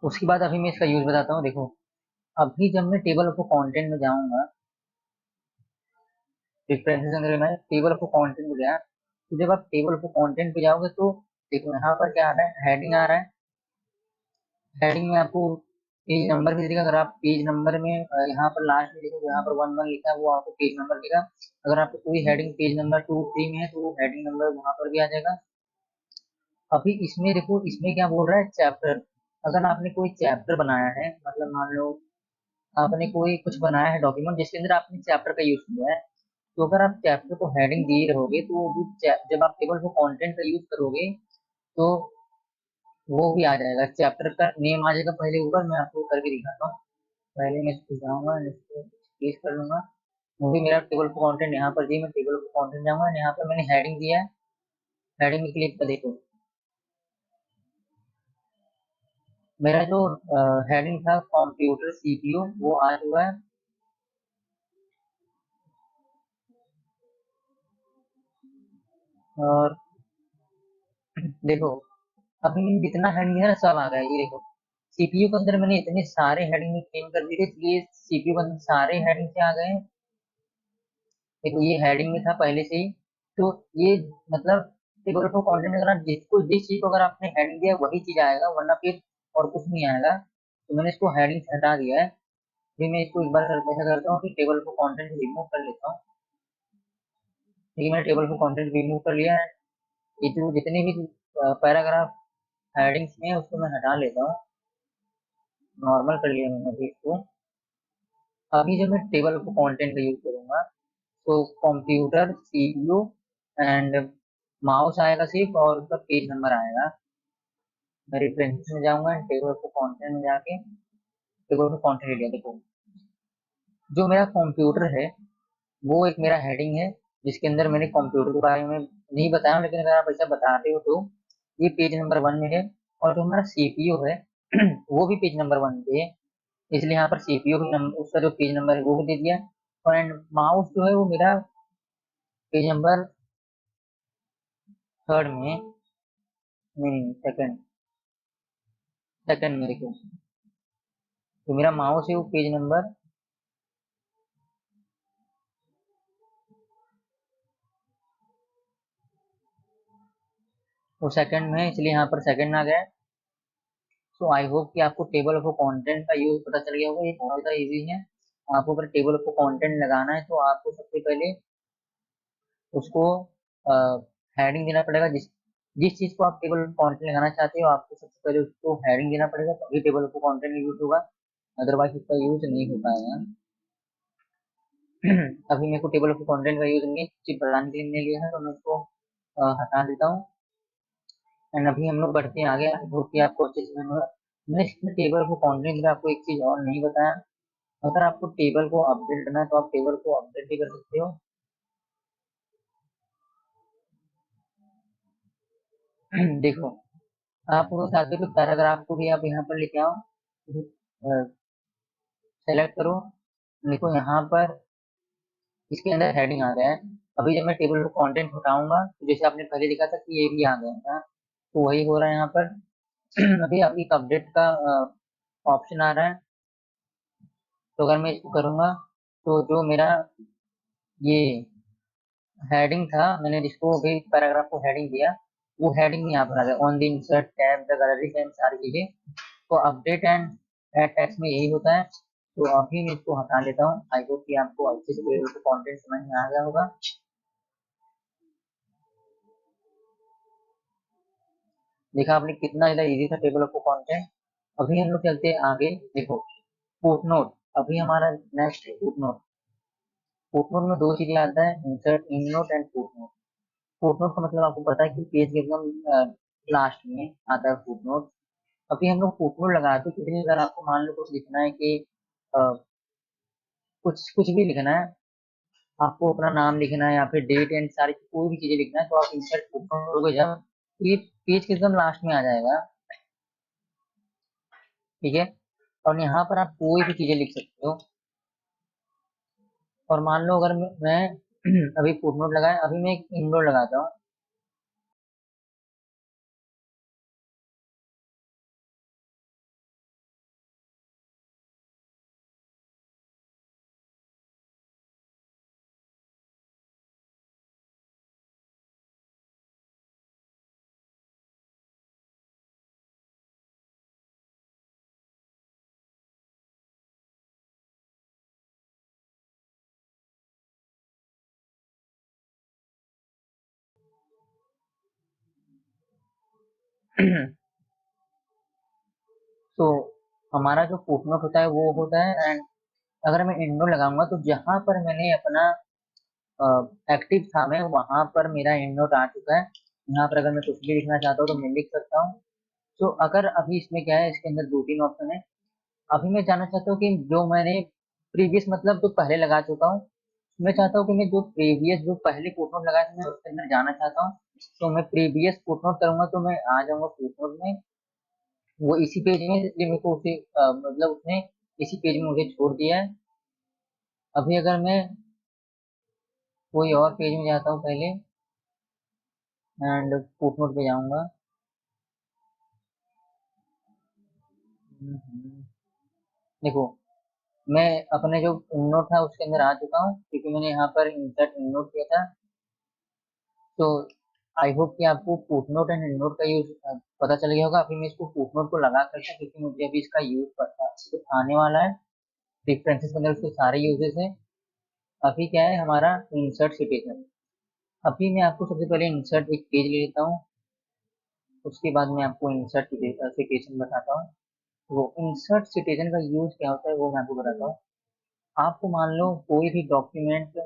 उसके बाद अभी मैं इसका यूज बताता हूँ। देखो, अभी जब मैं टेबल ऑफ कंटेंट में जाऊंगा, प्रेफरेंसेस अंदर मैं टेबल ऑफ कंटेंट में गया, तो जब आप टेबल ऑफ कंटेंट पे जाओगे तो देखो यहाँ पर क्या आ रहा है, हेडिंग आ रहा है। हेडिंग में आपको पेज नंबर भी दिखेगा। अगर आप पेज नंबर में यहाँ पर लास्ट में देखो, यहाँ पर 1 1 लिखा है, वो आपको पेज नंबर देगा। अगर आपको कोई हेडिंग पेज नंबर 2 3 में है, तो वो हेडिंग नंबर वहां पर भी आ जाएगा। अभी इसमें देखो, इसमें क्या बोल रहा है, चैप्टर। अगर आपने कोई चैप्टर बनाया है, मतलब मान लो आपने कोई कुछ बनाया है डॉक्यूमेंट जिसके अंदर आपने चैप्टर का यूज किया है, तो अगर आप चैप्टर को हेडिंग दिए रहोगे, तो वो भी जब आप टेबल को कंटेंट का यूज करोगे, तो वो भी आ जाएगा, चैप्टर का नेम आ जाएगा पहले ऊपर। मैं आपको करके दिखाता हूँ। पहले मैं इसको जाऊंगा, इसको पेस्ट कर लूंगा। मुझे मेरा टेबल को कंटेंट यहाँ पर दिए, मैं टेबल को कंटेंट जाऊंगा, यहाँ पर मैंने हेडिंग दिया है। हेडिंग में क्लिक कर देखो, मेरा जो हेडिंग था कंप्यूटर CPU, वो आ चुका है। और देखो, अभी जितना हेडिंग है ना, सब आ गया। ये देखो, CPU के अंदर मैंने इतने सारे हेडिंग चेंज कर दिए थे, तो ये CPU के अंदर सारे हेडिंग से आ गए हैं। देखो, ये हेडिंग में था पहले से ही। तो ये मतलब टेबल ऑफ कंटेंट में अगर आप जिस चीज को अगर आपने हेडिंग दिया वही चीज आएगा, वरना फिर और कुछ नहीं आएगा। तो मैंने इसको हेडिंग हटा दिया है। फिर मैं इसको एक बार ऐसा करता हूँ कि टेबल ऑफ कंटेंट रिमूव कर लेता हूँ। ठीक है, मैंने टेबल ऑफ कंटेंट रिमूव कर लिया है। ये जो जितने भी पैराग्राफ हेडिंग्स में है, उसको मैं हटा लेता हूँ। नॉर्मल कर लिया मैंने अभी इसको। अभी जब मैं टेबल ऑफ कंटेंट का यूज करूंगा, तो कंप्यूटर CPU एंड माउस आएगा सिर्फ, और उसका पेज नंबर आएगा। मैं रेफरेंस में जाऊंगा, टेबल ऑफ कंटेंट में जाके टेबल ऑफ कंटेंट एरिया देखो, जो मेरा कंप्यूटर है वो एक मेरा हेडिंग है, जिसके अंदर मैंने कंप्यूटर के बारे में नहीं बताया, लेकिन अगर आप ऐसा बताते हो तो ये पेज नंबर 1 में है, और जो हमारा सीपीयू है वो भी पेज नंबर 1 पे है, इसलिए यहाँ पर सीपीयू भी उसका जो पेज नंबर है वो भी दे दिया। और एंड माउस जो है वो मेरा पेज नंबर 3rd में, नहीं सेकंड, सेकंड मेरे को, तो मेरा माउस है वो पेज नंबर, वो सेकंड में है, इसलिए यहाँ पर सेकंड आ गया। सो आई होप कि आपको टेबल ऑफ कंटेंट का यूज पता चल गया होगा, ये बहुत ज़्यादा इजी है। आपको अगर टेबल ऑफ कंटेंट लगाना है तो आपको सबसे पहले उसको हेडिंग देना पड़ेगा। जिस जिस चीज़ को आप टेबल ऑफ कंटेंट लगाना चाहते हो, आपको सबसे पहले उसको हेडिंग देना पड़ेगा, तभी टेबल ऑफ कंटेंट यूज होगा, अदरवाइज उसका यूज नहीं हो पाएगा। अभी मेरे को टेबल ऑफ कंटेंट का यूज नहीं बताने के लिए नहीं लिया है, तो मैं उसको हटा देता हूँ। एंड अभी हम लोग बढ़ते हैं आगे, जो कि आपको अच्छे से समझ में। मैंने इसमें टेबल ऑफ कंटेंट में आपको एक चीज और नहीं बताया, अगर आपको टेबल को अपडेट करना है तो आप टेबल को अपडेट भी कर सकते हो। देखो, आप वो चाहते हो तो पैराग्राफ को भी आप यहाँ पर लेके आओ, सेलेक्ट करो, देखो यहाँ पर इसके अंदर हेडिंग आ गया है। अभी जब मैं टेबल ऑफ कंटेंट हटाऊंगा तो जैसे आपने पहले देखा था कि ये भी आ गया था, तो वही हो रहा है यहाँ पर। अभी आप एक अपडेट का ऑप्शन आ रहा है, तो अगर मैं इसको करूंगा तो जो मेरा ये हेडिंग था, मैंने जिसको अभी पैराग्राफ को हेडिंग दिया, वो हेडिंग यहाँ पर आ गया, on the insert tab the gallery and सारी चीजें। तो अपडेट एंड ऐड टेक्स्ट में यही होता है। तो अभी मैं इसको हटा लेता हूँ, आई होप कि आपको अच्छे से कंटेंट समझ में आ गया होगा। देखा आपने कितना ज्यादा इजी था टेबल ऑफ कंटेंट। अभी हम लोग चलते हैं आगे, देखो फुटनोट, अभी हमारा नेक्स्ट है फुटनोट। फुटनोट में दो चीजें आता है, insert in note and footnote. Footnote का मतलब आपको पता है कि पेज के एकदम लास्ट में आता है फुटनोट। अभी हम लोग फुटनोट लगाते हैं कितनी, अगर आपको मान लो कुछ लिखना है कि अ, कुछ कुछ भी लिखना है, आपको अपना नाम लिखना है या फिर डेट एंड सारी कोई भी चीजें लिखना है, तो आप इंसर्ट फुटनोट करोगे जब, तो ये पेज के एकदम लास्ट में आ जाएगा, ठीक है। और यहाँ पर आप कोई भी चीजें लिख सकते हो। और मान लो अगर मैं अभी फुटनोट लगाया, अभी मैं एक इंडोर लगाता हूँ। तो हमारा जो फुटनोट होता है वो होता है, एंड अगर मैं इंडोर लगाऊंगा तो जहां पर मैंने अपना एक्टिव था मैं, वहां पर मेरा एंड नोट आ चुका है। यहाँ पर अगर मैं कुछ भी लिखना चाहता हूँ तो मैं लिख सकता हूँ। तो अगर अभी इसमें क्या है, इसके अंदर दो तीन ऑप्शन है। अभी मैं जानना चाहता हूँ कि जो मैंने प्रीवियस मतलब जो पहले लगा चुका हूँ, मैं चाहता हूँ कि मैं जो प्रीवियस जो पहले फुटनोट लगाया था मैं उसके अंदर जाना चाहता हूँ। तो मैं प्रीवियस फुटनोट करूंगा तो मैं आ जाऊंगा फुटनोट में, वो इसी पेज में, इसलिए मेरे को उसे मतलब उसने इसी पेज में मुझे छोड़ दिया है। अभी अगर मैं कोई और पेज में जाता हूँ पहले, एंड फुटनोट पे जाऊंगा। देखो, मैं अपने जो नोट था उसके अंदर आ चुका हूँ, क्योंकि मैंने यहाँ पर इंसर्ट नोट किया था। तो आई होप कि आपको फुटनोट एंड एंडनोट का यूज पता चल गया होगा। अभी मैं इसको फुटनोट को लगा करके, क्योंकि मुझे अभी इसका यूज पता तो आने वाला है, डिफरेंसेस के अंदर उसके सारे यूजेस हैं। अभी क्या है हमारा इंसर्ट सिटेशन। अभी मैं आपको सबसे पहले इंसर्ट एक पेज ले लेता हूँ, उसके बाद मैं आपको इंसर्ट सिटेशन बताता हूँ। वो इंसर्ट सिटेशन का यूज क्या होता है वो मैं आपको बताता हूँ। आपको मान लो कोई भी डॉक्यूमेंट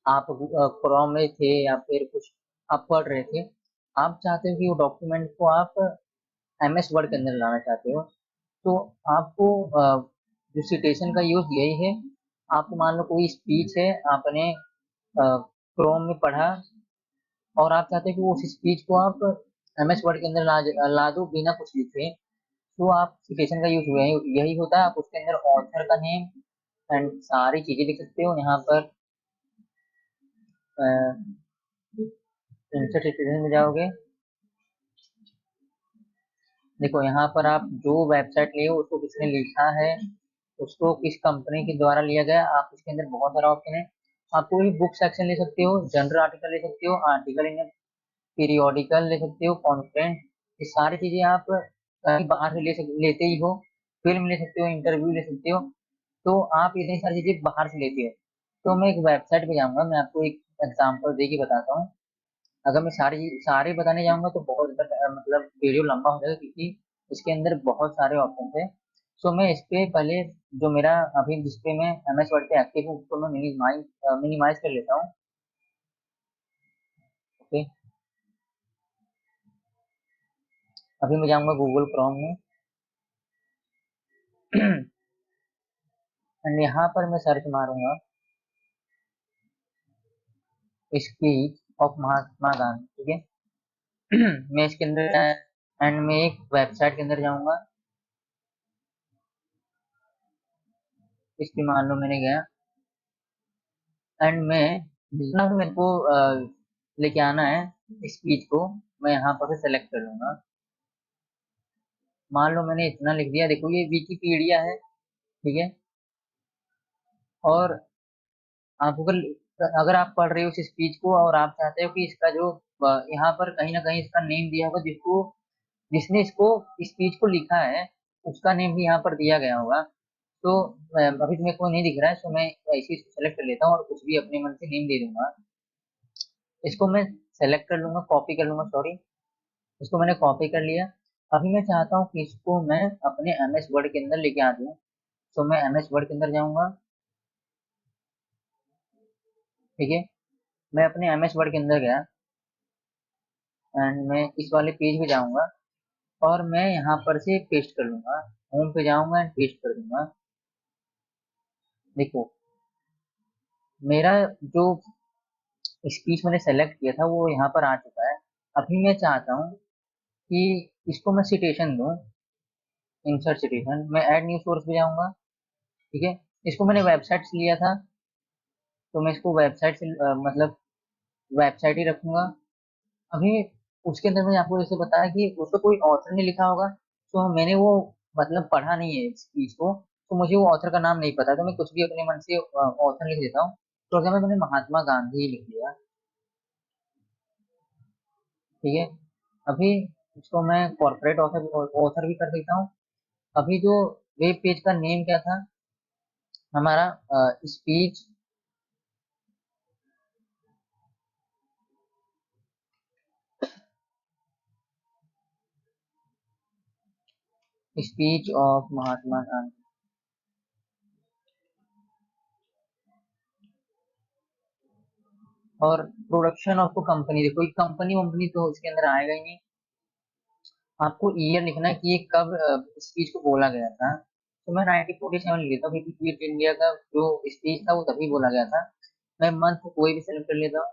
आप क्रोम में थे या फिर कुछ आप पढ़ रहे थे, आप चाहते हो कि वो डॉक्यूमेंट को आप एमएस वर्ड के अंदर लाना चाहते हो, तो आपको जो सिटेशन का यूज यही है। आपको मान लो कोई स्पीच है, आपने क्रोम में पढ़ा और आप चाहते हो कि वो उस स्पीच को आप एमएस वर्ड के अंदर ला दो बिना कुछ लिखे। तो आप सिटेशन का यूज हुआ यही होता है। आप उसके अंदर ऑथर का नेम एंड सारी चीजें लिख सकते हो यहाँ पर। इंसर्ट सिटेशन में जाओगे, देखो यहाँ पर आप जो वेबसाइट लिए हो उसको किसने लिखा है, उसको किस कंपनी के द्वारा लिया गया। आप इसके अंदर बहुत सारा ऑप्शन है। आप कोई बुक सेक्शन ले सकते हो, जनरल आर्टिकल ले सकते हो, आर्टिकल इन पीरियोडिकल ले सकते हो, कॉन्फ्रेंस। ये सारी चीजें आप कहीं बाहर से लेते ही हो। फिल्म ले सकते हो, इंटरव्यू ले सकते हो। तो आप इतनी सारी चीजें बाहर से लेते हो। तो मैं एक वेबसाइट पे जाऊंगा, मैं आपको एक एग्जांपल दे के बताता हूँ। अगर मैं सारे बताने जाऊंगा तो बहुत ज्यादा मतलब वीडियो लंबा हो जाएगा, क्योंकि इसके अंदर बहुत सारे ऑप्शन है। सो मैं इस पे पहले जो मेरा अभी जिस पे मैं एमएस वर्ड पे एक्टिव हूँ उसको मैं मिनिमाइज कर लेता हूँ। ओके, अभी मैं जाऊंगा गूगल क्रोम में एंड यहाँ पर मैं सर्च मारूंगा स्पीच ऑफ महात्मा गांधी। ठीक है मैं इसके अंदर एंड मैं एक वेबसाइट के अंदर जाऊंगा। इस पे मान लो मैंने गया एंड मैं जितना भी मेरे को लेके आना है स्पीच को, मैं यहाँ पर से सेलेक्ट कर लूंगा। मान लो मैंने इतना लिख दिया, देखो ये विकिपीडिया है। ठीक है, और आप अगर अगर आप पढ़ रहे हो इस स्पीच को और आप चाहते हो कि इसका जो यहाँ पर कहीं ना कहीं इसका नेम दिया होगा, जिसको जिसने इसको स्पीच को लिखा है उसका नेम भी यहाँ पर दिया गया होगा। तो अभी तो मेरे को नहीं दिख रहा है, तो मैं ऐसे ही सेलेक्ट कर लेता हूँ और कुछ भी अपने मन से नेम दे दूंगा। इसको मैं सेलेक्ट कर लूंगा, कॉपी कर लूंगा, सॉरी। इसको मैंने कॉपी कर लिया। अभी मैं चाहता हूँ कि इसको मैं अपने एमएस वर्ड के अंदर लेके आ दूँ। तो मैं एमएस वर्ड के अंदर जाऊंगा। ठीक है, मैं अपने एमएस वर्ड के अंदर गया एंड मैं इस वाले पेज पे जाऊंगा और मैं यहाँ पर से पेस्ट कर लूंगा। होम पे जाऊंगा एंड पेस्ट कर दूंगा। देखो मेरा जो स्पीच मैंने सेलेक्ट किया था वो यहाँ पर आ चुका है। अभी मैं चाहता हूँ कि इसको मैं सिटेशन दूँ। इंसर्ट सिटेशन, मैं ऐड न्यू सोर्स पे जाऊंगा। ठीक है, इसको मैंने वेबसाइट से लिया था, तो मैं इसको वेबसाइट से मतलब वेबसाइट ही रखूंगा। अभी उसके अंदर मैंने आपको जैसे बताया कि उस पर कोई ऑथर ने लिखा होगा, तो मैंने वो मतलब पढ़ा नहीं है इस चीज को, तो मुझे वो ऑथर का नाम नहीं पता, तो मैं कुछ भी अपने मन से ऑथर लिख देता हूँ। तो अगर मैंने महात्मा गांधी ही लिख दिया। ठीक है, अभी इसको मैं कॉर्पोरेट ऑथर ऑथर भी कर देता हूँ। अभी जो वेब पेज का नेम क्या था हमारा, speech speech of Mahatma Gandhi. और प्रोडक्शन ऑफ कंपनी, देखो कंपनी वंपनी तो इसके अंदर आएगा ही नहीं। आपको ईयर लिखना है कि ये कब स्पीच को बोला गया था। तो मैं 1947 लिख लेता हूँ, क्योंकि क्विट इंडिया का जो स्पीच था वो तभी बोला गया था। मैं मंथ कोई भी सेलेक्ट कर लेता हूँ।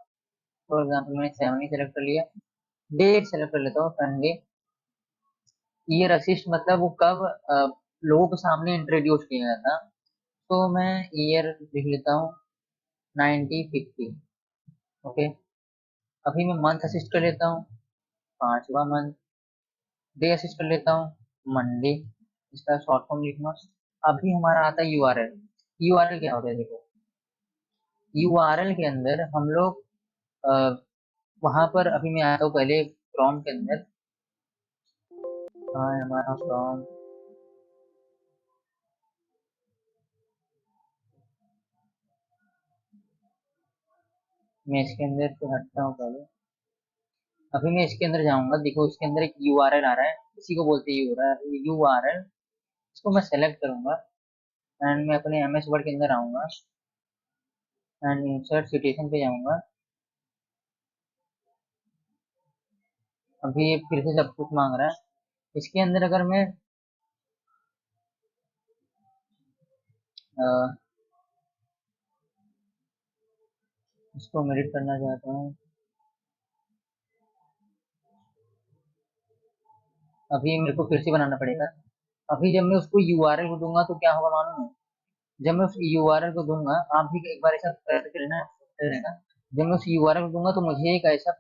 फॉर एग्जाम्पल मैंने 7 ही सेलेक्ट कर लिया। डेट सेलेक्ट कर लेता हूँ संडे। ईयर असिस्ट मतलब वो कब लोगों के सामने इंट्रोड्यूस किया गया था। तो मैं ईयर लिख लेता हूँ 1950। ओके, अभी मैं मंथ असिस्ट कर लेता हूँ, 5वां मंथ। डे असिस्ट कर लेता हूँ मंडे, इसका शॉर्ट फॉर्म लिखना। अभी हमारा आता है यूआरएल। यूआरएल क्या होता है, देखो यूआरएल के अंदर हम लोग वहां पर, अभी मैं आता हूँ पहले फ्रॉम के अंदर। हाँ हमारा फ्रॉम, मैं इसके अंदर से हटता हूँ पहले। अभी मैं इसके अंदर जाऊंगा, देखो इसके अंदर एक यूआरएल आ रहा है, इसी को बोलते हैं यूआरएल। इसको मैं सेलेक्ट करूंगा एंड मैं अपने एमएस वर्ड के अंदर आऊंगा एंड इंसर्ट सिटेशन पे जाऊंगा। अभी ये फिर से सब कुछ मांग रहा है। इसके अंदर अगर मैं अ, इसको मेडिट करना चाहता हूँ। अभी मेरे को फिर से बनाना पड़ेगा। अभी जब मैं उसको यूआरएल को दूंगा तो क्या होगा मालूम है? जब मैं उस यूआरएल को दूंगा, आप भी एक बार ऐसा करके लेना रहेगा। जब मैं उस यूआरएल को दूंगा तो मुझे एक ऐसा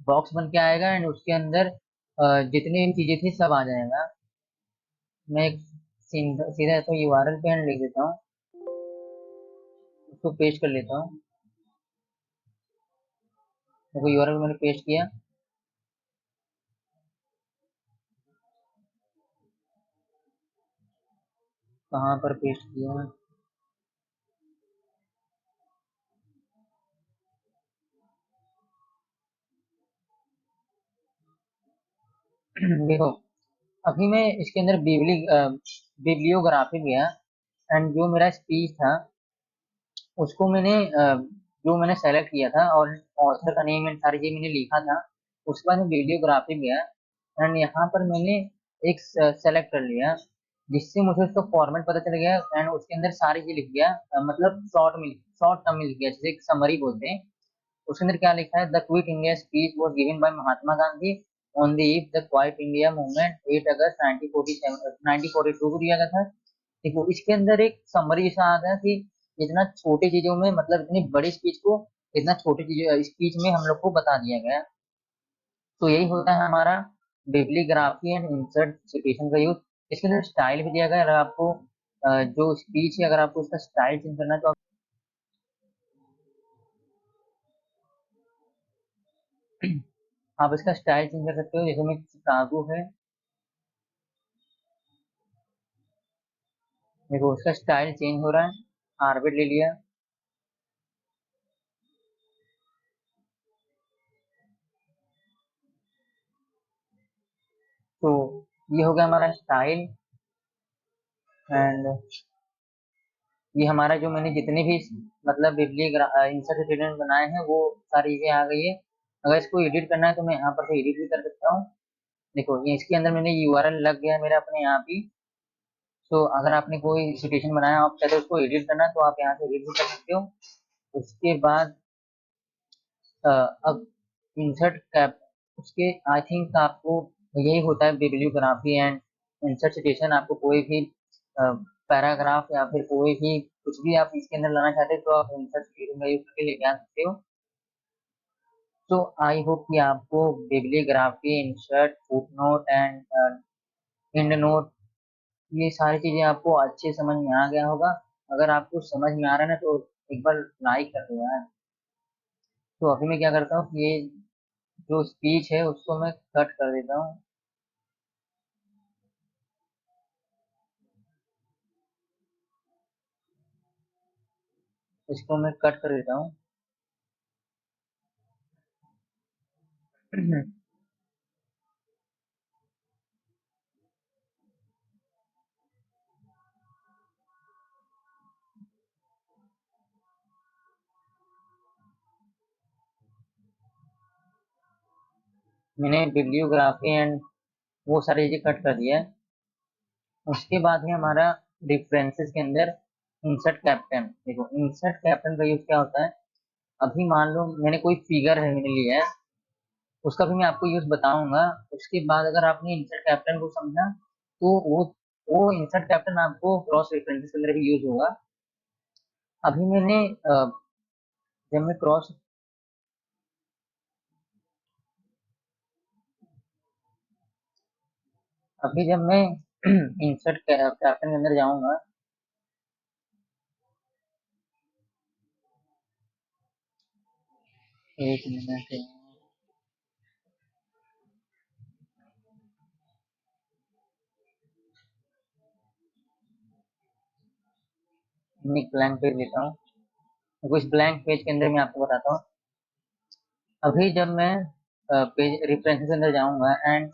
बॉक्स बन के आएगा एंड उसके अंदर जितनी भी चीजें थी सब आ जाएगा। मैं एक सीधा तो यूआरएल पे एंड लिख देता हूँ, उसको पेस्ट कर लेता हूँ। देखो यूआरएल मैंने पेस्ट किया। कहाँ पर पेस्ट किया? देखो अभी मैं इसके अंदर बिब्लियोग्राफी गया एंड जो मेरा स्पीच था उसको जो मैंने सेलेक्ट किया था और ऑथर का नेम एंड सारी चीज मैंने लिखा था। उसके बाद मैं वीडियोग्राफी गया एंड यहाँ पर मैंने एक सेलेक्ट कर लिया, जिससे मुझे उसका फॉर्मेट पता चल गया एंड उसके अंदर सारी चीज लिख गया। मतलब शॉर्ट टर्म में लिख गया, जैसे एक समरी बोलते हैं। उसके अंदर क्या लिखा है? The quit India speech was given by Mahatma Gandhi on the eve the quite India movement 8 अगस्त 1947 1942 को दिया गया था। देखो इसके अंदर एक समरी जैसा आ गया कि इतना छोटी चीजों में, मतलब इतनी बड़ी स्पीच को इतना छोटी चीज स्पीच में हम लोग को बता दिया गया। तो यही होता है हमारा बिब्लीग्राफी एंड इंसर्ट सिटेशन का यूज। इसके अंदर स्टाइल भी दिया गया है। अगर आपको जो स्पीच है, अगर आपको उसका स्टाइल चेंज करना है तो आप इसका स्टाइल चेंज कर सकते हो। जैसे मैं चिकागो है, देखो उसका स्टाइल चेंज हो रहा है। आरबिट ले लिया। तो ये हो गया हमारा स्टाइल एंड ये हमारा जो मैंने जितने भी मतलब बिजली इंसर्ट स्टेटमेंट बनाए हैं वो सारी चीजें आ गई है। अगर इसको एडिट करना है तो मैं यहाँ पर से एडिट भी कर सकता हूँ। देखो ये इसके अंदर मैंने यूआरएल लग गया है मेरे अपने यहाँ भी। तो अगर आपने कोई सिचुएशन बनाया, आप चाहते हो उसको एडिट करना है तो आप यहाँ से एडिट भी कर सकते हो। उसके बाद अब इंसर्ट कैप, उसके आई थिंक आपको यही होता है बिब्लियोग्राफी एंड इंसर्ट सिटेशन। आपको कोई भी पैराग्राफ या फिर कोई भी कुछ भी आप इसके अंदर लाना चाहते हैं तो आप इंसर्ट सिटेशन का यूज करके लेके आ सकते हो। तो आई होप कि आपको bibliography, insert, footnote and and note, ये सारी चीजें आपको अच्छे समझ में आ गया होगा। अगर आपको समझ में आ रहा है ना तो एक बार लाइक कर दो यार। तो अभी मैं क्या करता हूँ कि ये जो स्पीच है उसको मैं कट कर देता हूँ। इसको मैं कट कर देता हूँ। मैंने बिब्लियोग्राफी एंड वो सारी चीजें कट कर दिया है। उसके बाद है हमारा डिफरेंसेस के अंदर इंसर्ट कैप्टन। देखो इंसर्ट कैप्टन का यूज क्या होता है? अभी मान लो मैंने कोई फिगर है मैंने लिया है, उसका भी मैं आपको यूज बताऊंगा। उसके बाद अगर आपने इंसर्ट कैप्टन को समझा तो वो इंसर्ट कैप्टन आपको क्रॉस रेफरेंसेस के अंदर भी यूज होगा। अभी मैंने जब मैं क्रॉस अभी जब मैं इंसर्ट कैप्टन के अंदर जाऊंगा, एक मिनट, मैं एक ब्लैंक पेज लेता हूँ। कुछ ब्लैंक पेज के अंदर मैं आपको बताता हूँ। अभी जब मैं पेज रेफरेंसेस के अंदर जाऊंगा एंड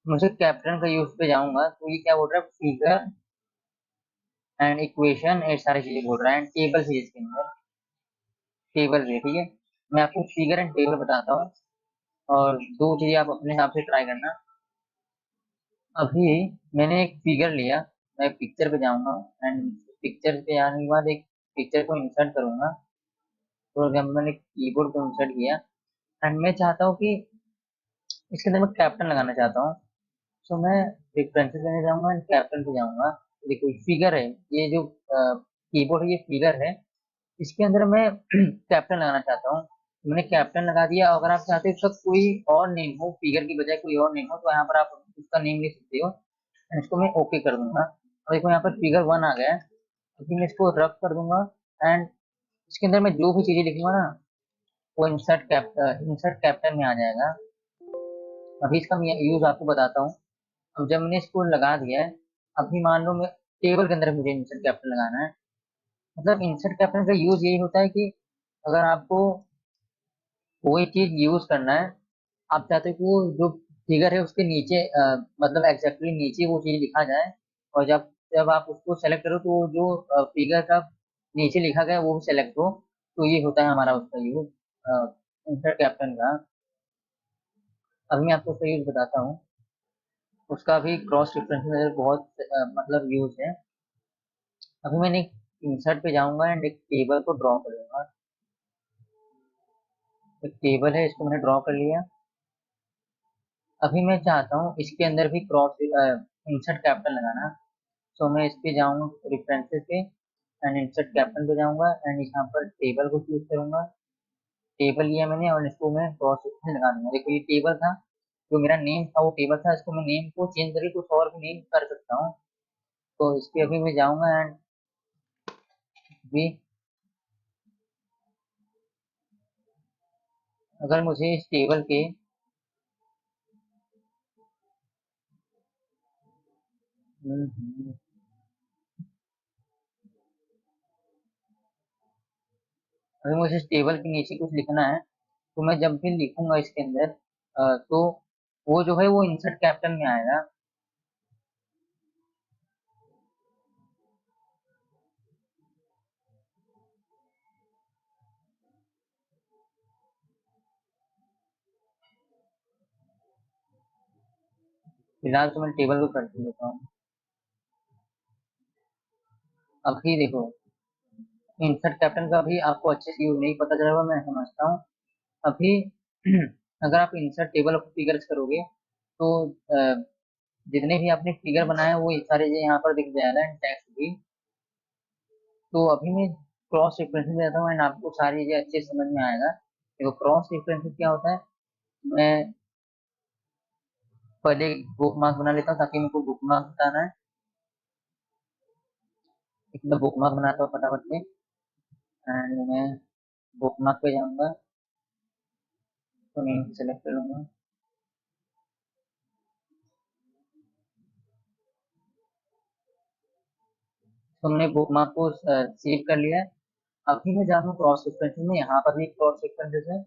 मुझे कैप्टन का यूज पे जाऊंगा तो ये क्या बोल रहा है? फिगर एंड इक्वेशन ये सारी चीजें बोल रहा है एंड टेबल है इसके अंदर। टेबल है, ठीक है। मैं आपको फिगर एंड टेबल बताता हूँ और दो चीजें आप अपने हिसाब से ट्राई करना। अभी मैंने एक फिगर लिया, मैं पिक्चर पे जाऊंगा एंड पिक्चर पे आने के बाद एक पिक्चर को इंसर्ट करूंगा। तो जब मैंने कीबोर्ड को इंसर्ट किया एंड मैं चाहता हूँ कि इसके अंदर मैं कैप्टन लगाना चाहता हूँ। तो मैं प्रेफरेंसेस लेने जाऊंगा एंड कैप्टन पे जाऊंगा। देखो फिगर है, ये जो कीबोर्ड है ये फिगर है, इसके अंदर मैं कैप्टन लगाना चाहता हूँ। मैंने कैप्टन लगा दिया। अगर आप चाहते हो उसका कोई और नेम हो, फिगर की बजाय कोई और नेम हो, तो यहाँ पर आप उसका नेम लिख सकते हो। And इसको मैं ओके कर दूंगा। और देखो यहाँ पर फिगर 1 आ गया है, तो मैं इसको रब कर दूंगा। एंड इसके अंदर मैं जो भी चीजें लिखूंगा ना, वो इंसर्ट कैप्टन में आ जाएगा। अभी इसका मैं यूज आपको बताता हूँ। अब जब मैंने इसको लगा दिया है, अभी मान लो मैं टेबल के अंदर मुझे इंसर्ट कैप्टन लगाना है। मतलब इंसर्ट कैप्टन का यूज यही होता है कि अगर आपको कोई चीज यूज करना है, आप चाहते हो कि वो जो फिगर है उसके नीचे मतलब एग्जैक्टली नीचे वो चीज लिखा जाए। और जब जब आप उसको सेलेक्ट करो तो वो जो फिगर का नीचे लिखा गया है, वो सेलेक्ट हो। तो ये होता है हमारा उसका यूज इंसर्ट कैप्टन का। अभी मैं आपको उसका यूज बताता हूँ। उसका भी क्रॉस रेफरेंस बहुत मतलब यूज है। अभी मैंने इंसर्ट पे जाऊंगा एंड एक टेबल को ड्रॉ करूंगा। एक टेबल है, इसको मैंने ड्रॉ कर लिया। अभी मैं चाहता हूँ इसके अंदर भी क्रॉस इंसर्ट कैप्टन लगाना। तो मैं इस पे जाऊंगा रेफरेंसेस पे एंड इंसर्ट कैप्टन पे जाऊंगा एंड यहाँ पर टेबल को चूज करूंगा। टेबल लिया मैंने और इसको मैं क्रॉस में लगा दूंगा। देखो ये टेबल था, जो मेरा नेम था वो टेबल था। इसको मैं नेम को चेंज करके कुछ और भी नेम कर सकता हूँ। तो इस पे अभी मैं जाऊंगा एंड भी अगर मुझे इस टेबल के हम्म, अगर मुझे इस टेबल के नीचे कुछ लिखना है, तो मैं जब भी लिखूंगा इसके अंदर तो वो जो है वो इंसर्ट कैप्टन में आएगा। फिलहाल तो मैं टेबल को कर देता हूँ। अभी देखो इंसर्ट कैप्टन का भी आपको अच्छे से यूज नहीं पता चलेगा, मैं समझता हूँ। अभी अगर आप इंसर्ट टेबल ऑफ फिगर्स करोगे तो जितने भी आपने फिगर बनाए हैं, वो ये सारे जो यहाँ पर दिख जाएगा एंड टेक्स्ट भी। तो अभी मैं क्रॉस रेफरेंस देता हूँ एंड आपको सारी चीजें अच्छे से समझ में आएगा। देखो क्रॉस रेफरेंस क्या होता है, मैं पहले बुक मार्क बना लेता हूँ ताकि मेरे को बुक मार्क बताना है। एक मैं बुक मार्क बनाता हूँ फटाफट से एंड मैं बुक मार्क पे जाऊंगा, तो नेम सेलेक्ट कर लूंगा। तो हमने बुक मार्क को सेव कर लिया है। अभी मैं जा रहा हूँ क्रॉस रेफरेंस में। यहाँ पर भी क्रॉस रेफरेंसेस है।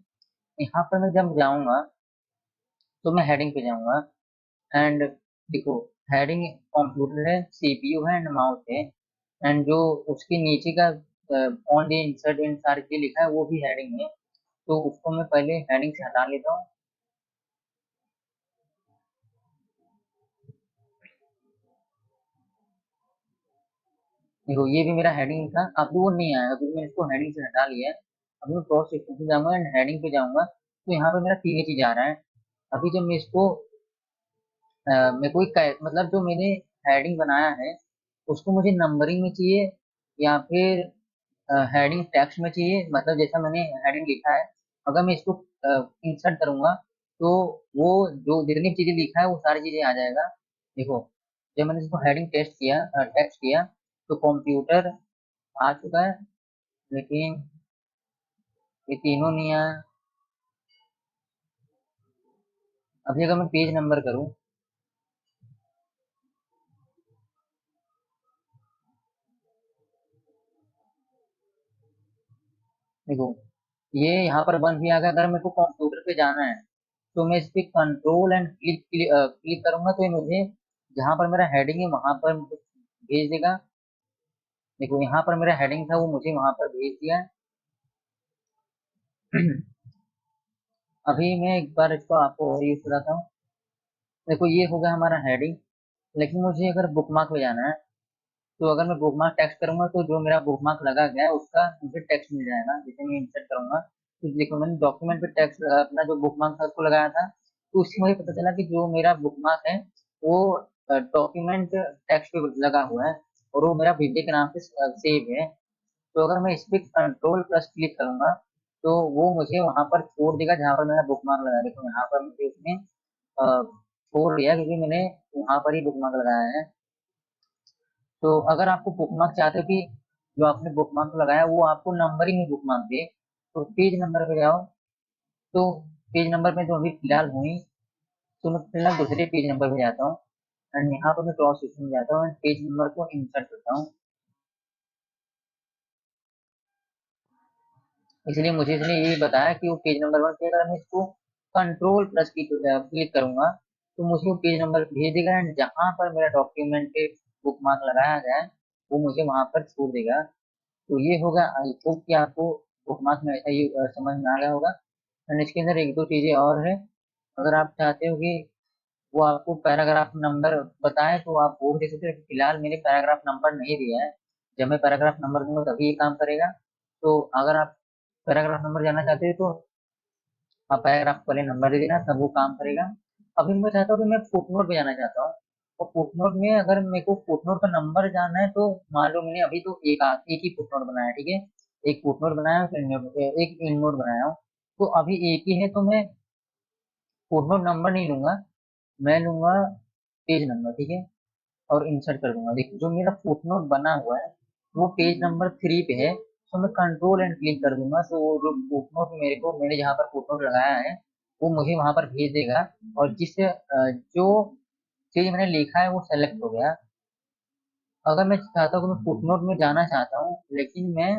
यहाँ पर मैं जब जाऊंगा तो मैं हेडिंग पे जाऊंगा एंड देखो हेडिंग कंप्यूटर है, सीपीयू है एंड माउस है। एंड जो उसके नीचे का ऑन द इंसर्ट एंड सारी चीजें लिखा है वो भी हेडिंग है। तो उसको मैं पहले हेडिंग से हटा लेता हूँ। देखो ये भी मेरा हेडिंग था, अब वो नहीं आएगा क्योंकि मैंने इसको हेडिंग से हटा लिया है। अभी मैं क्रॉस सेक्शन पे जाऊंगा एंड हेडिंग पे जाऊंगा, तो यहाँ पे मेरा तीन ही चीज आ रहा है। अभी जब मैं इसको मैं कोई मतलब जो मैंने हेडिंग बनाया है उसको मुझे नंबरिंग में चाहिए या फिर हेडिंग टेक्स्ट में चाहिए, मतलब जैसा मैंने हेडिंग लिखा है। अगर मैं इसको इंसर्ट करूंगा तो वो जो जितनी चीजें लिखा है वो सारी चीजें आ जाएगा। देखो जब मैंने इसको हेडिंग टेस्ट किया टेक्स्ट किया तो कंप्यूटर आ चुका है, लेकिन ये तीनों नहीं आया। अभी अगर मैं पेज नंबर करूँ, देखो ये यहाँ पर वन भी आ गया। अगर मेरे को कंप्यूटर पे जाना है तो मैं इस पे कंट्रोल एंड क्लिक क्लिक करूंगा तो ये मुझे जहाँ पर मेरा हेडिंग है वहां पर भेज देगा। देखो यहाँ पर मेरा हेडिंग था वो मुझे वहां पर भेज दिया है। अभी मैं एक बार इसको आपको और यूज कराता हूँ। देखो ये हो गया हमारा हेडिंग। लेकिन मुझे अगर बुकमार्क पे जाना है, तो अगर मैं बुकमार्क टेक्स्ट करूंगा तो जो मेरा बुकमार्क लगा गया है उसका मुझे टेक्स्ट मिल जाएगा। जैसे मैं इंसर्ट करूंगा तो देखो मैंने डॉक्यूमेंट पे टेक्स्ट अपना जो बुकमार्क था उसको लगाया था, तो उससे मुझे पता चला कि जो मेरा बुकमार्क है वो डॉक्यूमेंट टेक्स्ट पे लगा हुआ है और वो मेरा बीटे के नाम से सेव है। तो अगर मैं इस पे कंट्रोल प्लस क्लिक करूंगा तो वो मुझे वहां पर छोड़ देगा जहां पर मैंने बुक मार्क लगाया। देखो यहाँ पर मुझे उसने छोड़ दिया क्योंकि मैंने वहां पर ही बुक मार्क लगाया है। तो अगर आपको बुक मार्क चाहते हो कि जो आपने बुक मार्क लगाया वो आपको नंबरिंग में बुक मार्क दे, तो पेज नंबर पे जाओ। तो पेज नंबर पे जो अभी फिलहाल हुई, तो मैं फिलहाल दूसरे पेज नंबर पे जाता हूँ एंड यहाँ पर मैं क्रॉस सेक्शन में जाता हूँ एंड पेज नंबर को इंसर्ट करता हूँ। इसलिए मुझे इसने यही बताया कि वो पेज नंबर वन पे अगर मैं इसको कंट्रोल प्लस की क्लिक करूंगा तो मुझे वो पेज नंबर भेज देगा एंड जहां पर मेरा डॉक्यूमेंट पे बुक मार्क लगाया गया है वो मुझे वहां पर छोड़ देगा। तो ये होगा। आई होप कि आपको बुक मार्क में ऐसा ही समझ में आ गया होगा। एंड इसके अंदर एक दो चीजें और है। अगर आप चाहते हो कि वो आपको पैराग्राफ नंबर बताए तो आप वो भी दे सकते हो। फिलहाल मेरे पैराग्राफ नंबर नहीं दिया है। जब मैं पैराग्राफ नंबर दूंगा तभी ये काम करेगा। तो अगर आप पैराग्राफ नंबर जानना चाहते हो तो आप पैराग्राफ पहले नंबर दे देना तब वो काम करेगा। अभी मैं चाहता हूँ कि मैं फुटनोट पे जाना चाहता हूँ। और फुटनोट में अगर मेरे को फुटनोट का नंबर जानना है तो मान लो मैंने अभी तो एक ही फुटनोट बनाया है, ठीक है। एक फुटनोट बनाया फिर एक एंड नोट बनाया हूँ। तो अभी एक ही है तो मैं फुटनोट नंबर नहीं लूंगा, मैं लूंगा पेज नंबर, ठीक है। और इंसर्ट कर दूंगा। देखो जो मेरा फुटनोट बना हुआ है वो पेज नंबर 3 पे है। तो मैं कंट्रोल एंड क्लिक कर दूंगा तो वो जो फुटनोट मेरे को मैंने जहाँ पर फुटनोट लगाया है वो मुझे वहां पर भेज देगा। और जो चीज मैंने लिखा है वो सेलेक्ट हो गया। अगर मैं चाहता हूँ कि मैं फुटनोट में जाना चाहता हूँ लेकिन मैं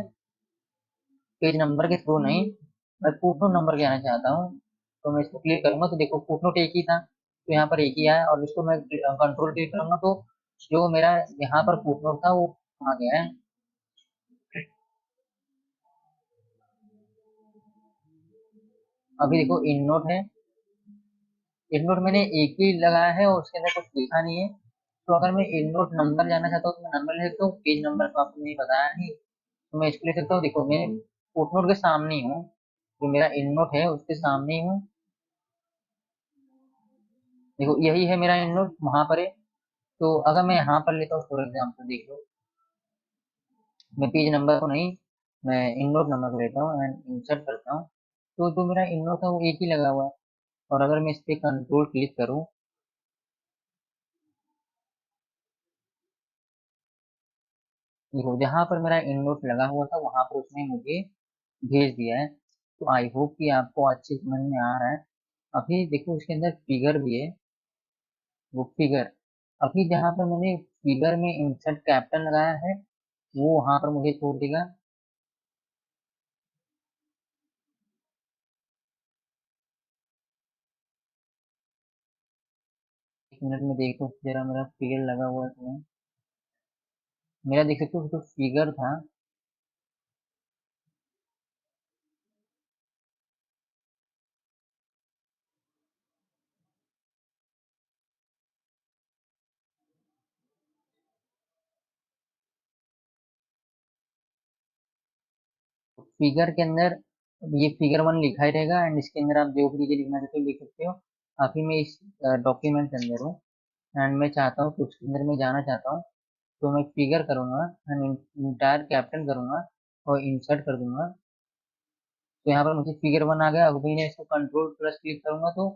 पेज नंबर के थ्रू नहीं, मैं फुटनोट नंबर के आना चाहता हूँ, तो मैं इसको क्लिक करूंगा तो देखो फुटनोट एक ही था तो यहाँ पर एक ही आया। और इसको मैं कंट्रोल क्लिक करूंगा तो जो मेरा यहाँ पर फुटनोट था वो आ गया है। अभी देखो इन नोट है। इन नोट मैंने एक ही लगाया है और उसके अंदर कुछ लिखा नहीं है। तो अगर मैं इन नोट नंबर जानना चाहता हूँ तो मैं नंबर ले सकता हूँ। पेज नंबर तो आपको नहीं बताया नहीं तो मैं इसको ले सकता हूँ। देखो मैं फुटनोट के सामने ही हूँ, जो मेरा इन नोट है उसके सामने ही हूँ। देखो यही है मेरा इन नोट वहां पर है। तो अगर मैं यहाँ पर लेता हूँ फॉर एग्जाम्पल देख लो, मैं पेज नंबर को नहीं, मैं इन नोट नंबर को लेता हूँ एंड इंसर्ट करता हूँ। तो जो मेरा इन नोट है वो एक ही लगा हुआ है। और अगर मैं इस पे कंट्रोल क्लिक करूँ, देखो जहां पर मेरा इन नोट लगा हुआ था वहां पर उसने मुझे भेज दिया है। तो आई होप कि आपको अच्छे समझ में आ रहा है। अभी देखो उसके अंदर फिगर भी है, वो फिगर अभी जहां पर मैंने फिगर में इंसर्ट कैप्टन लगाया है वो वहां पर मुझे छोड़ देगा। 1 मिनट में देखो जरा मेरा फिगर लगा हुआ है कि नहीं। मेरा देख सकते हो जो फिगर था, फिगर के अंदर ये फिगर वन लिखा ही रहेगा एंड इसके अंदर आप जो भी चीजें लिखना चाहते हो लिख सकते हो। अभी मैं इस डॉक्यूमेंट के अंदर हूँ एंड मैं चाहता हूँ कुछ के अंदर मैं जाना चाहता हूँ। तो मैं फिगर करूंगा एंड इंटायर कैप्टन करूंगा और इंसर्ट कर दूंगा। तो यहाँ पर मुझे फिगर वन आ गया। अभी मैं इसको कंट्रोल प्लस क्लिक करूंगा तो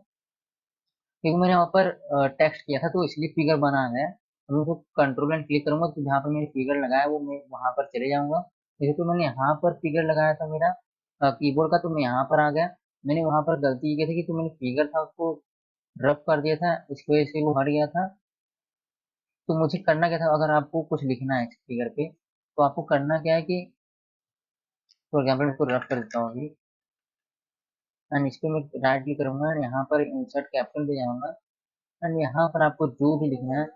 क्योंकि मैंने वहाँ पर टेक्स्ट किया था तो इसलिए फिगर बना आ गया। अभी उसको कंट्रोल एंड क्लिक करूंगा तो जहाँ पर मैंने फिगर लगाया वो मैं वहां पर चले जाऊंगा। जैसे तो मैंने यहाँ पर फिगर लगाया था मेरा कीबोर्ड का, तो मैं यहाँ पर आ गया। मैंने वहां पर गलती की थी कि तो मैंने फिगर था उसको रफ कर दिया था, इसकी वजह से वो हट गया था। तो मुझे करना क्या था, अगर आपको कुछ लिखना है इस फिगर पे तो आपको करना क्या है कि फॉर एग्जाम्पल इसको रफ कर देता हूँ अभी एंड इस पे मैं राइट क्लिक करूंगा और यहाँ पर इंसर्ट कैप्शन पे जाऊंगा एंड यहाँ पर आपको जो भी लिखना है,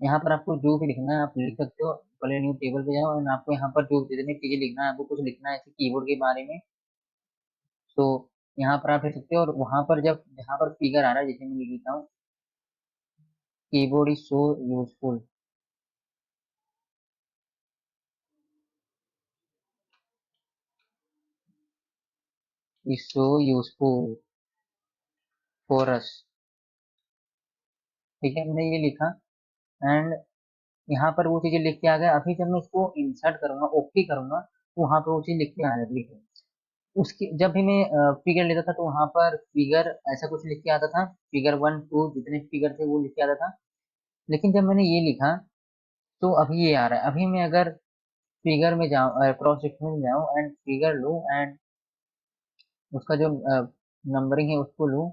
यहाँ पर आपको जो भी लिखना है आप लिख सकते हो। पहले न्यू टेबल पे जाओ और आपको यहाँ पर जो जितनी चीजें लिखना है, आपको कुछ लिखना है ऐसे कीबोर्ड के बारे में तो यहाँ पर आप लिख सकते हो। और वहां पर जब यहाँ पर फिगर आ रहा है जैसे मैं लिख देता हूँ, keyboard is so useful, is so useful for us. ठीक है, मैंने ये लिखा एंड यहाँ पर वो चीजें लिख के आ गया। अभी जब मैं इसको इंसर्ट करूंगा, ओके करूंगा, तो वहां पर वो चीज लिख के आ जाती है। उसकी जब भी मैं फिगर लेता था तो वहां पर फिगर ऐसा कुछ लिख के आता था, फिगर 1 2 जितने फिगर थे वो लिख के आता था। लेकिन जब मैंने ये लिखा तो अभी ये आ रहा है। अभी मैं अगर फिगर में जाऊँ, क्रॉस सेक्शन में जाऊँ एंड फिगर लूँ एंड उसका जो नंबरिंग है उसको लूँ।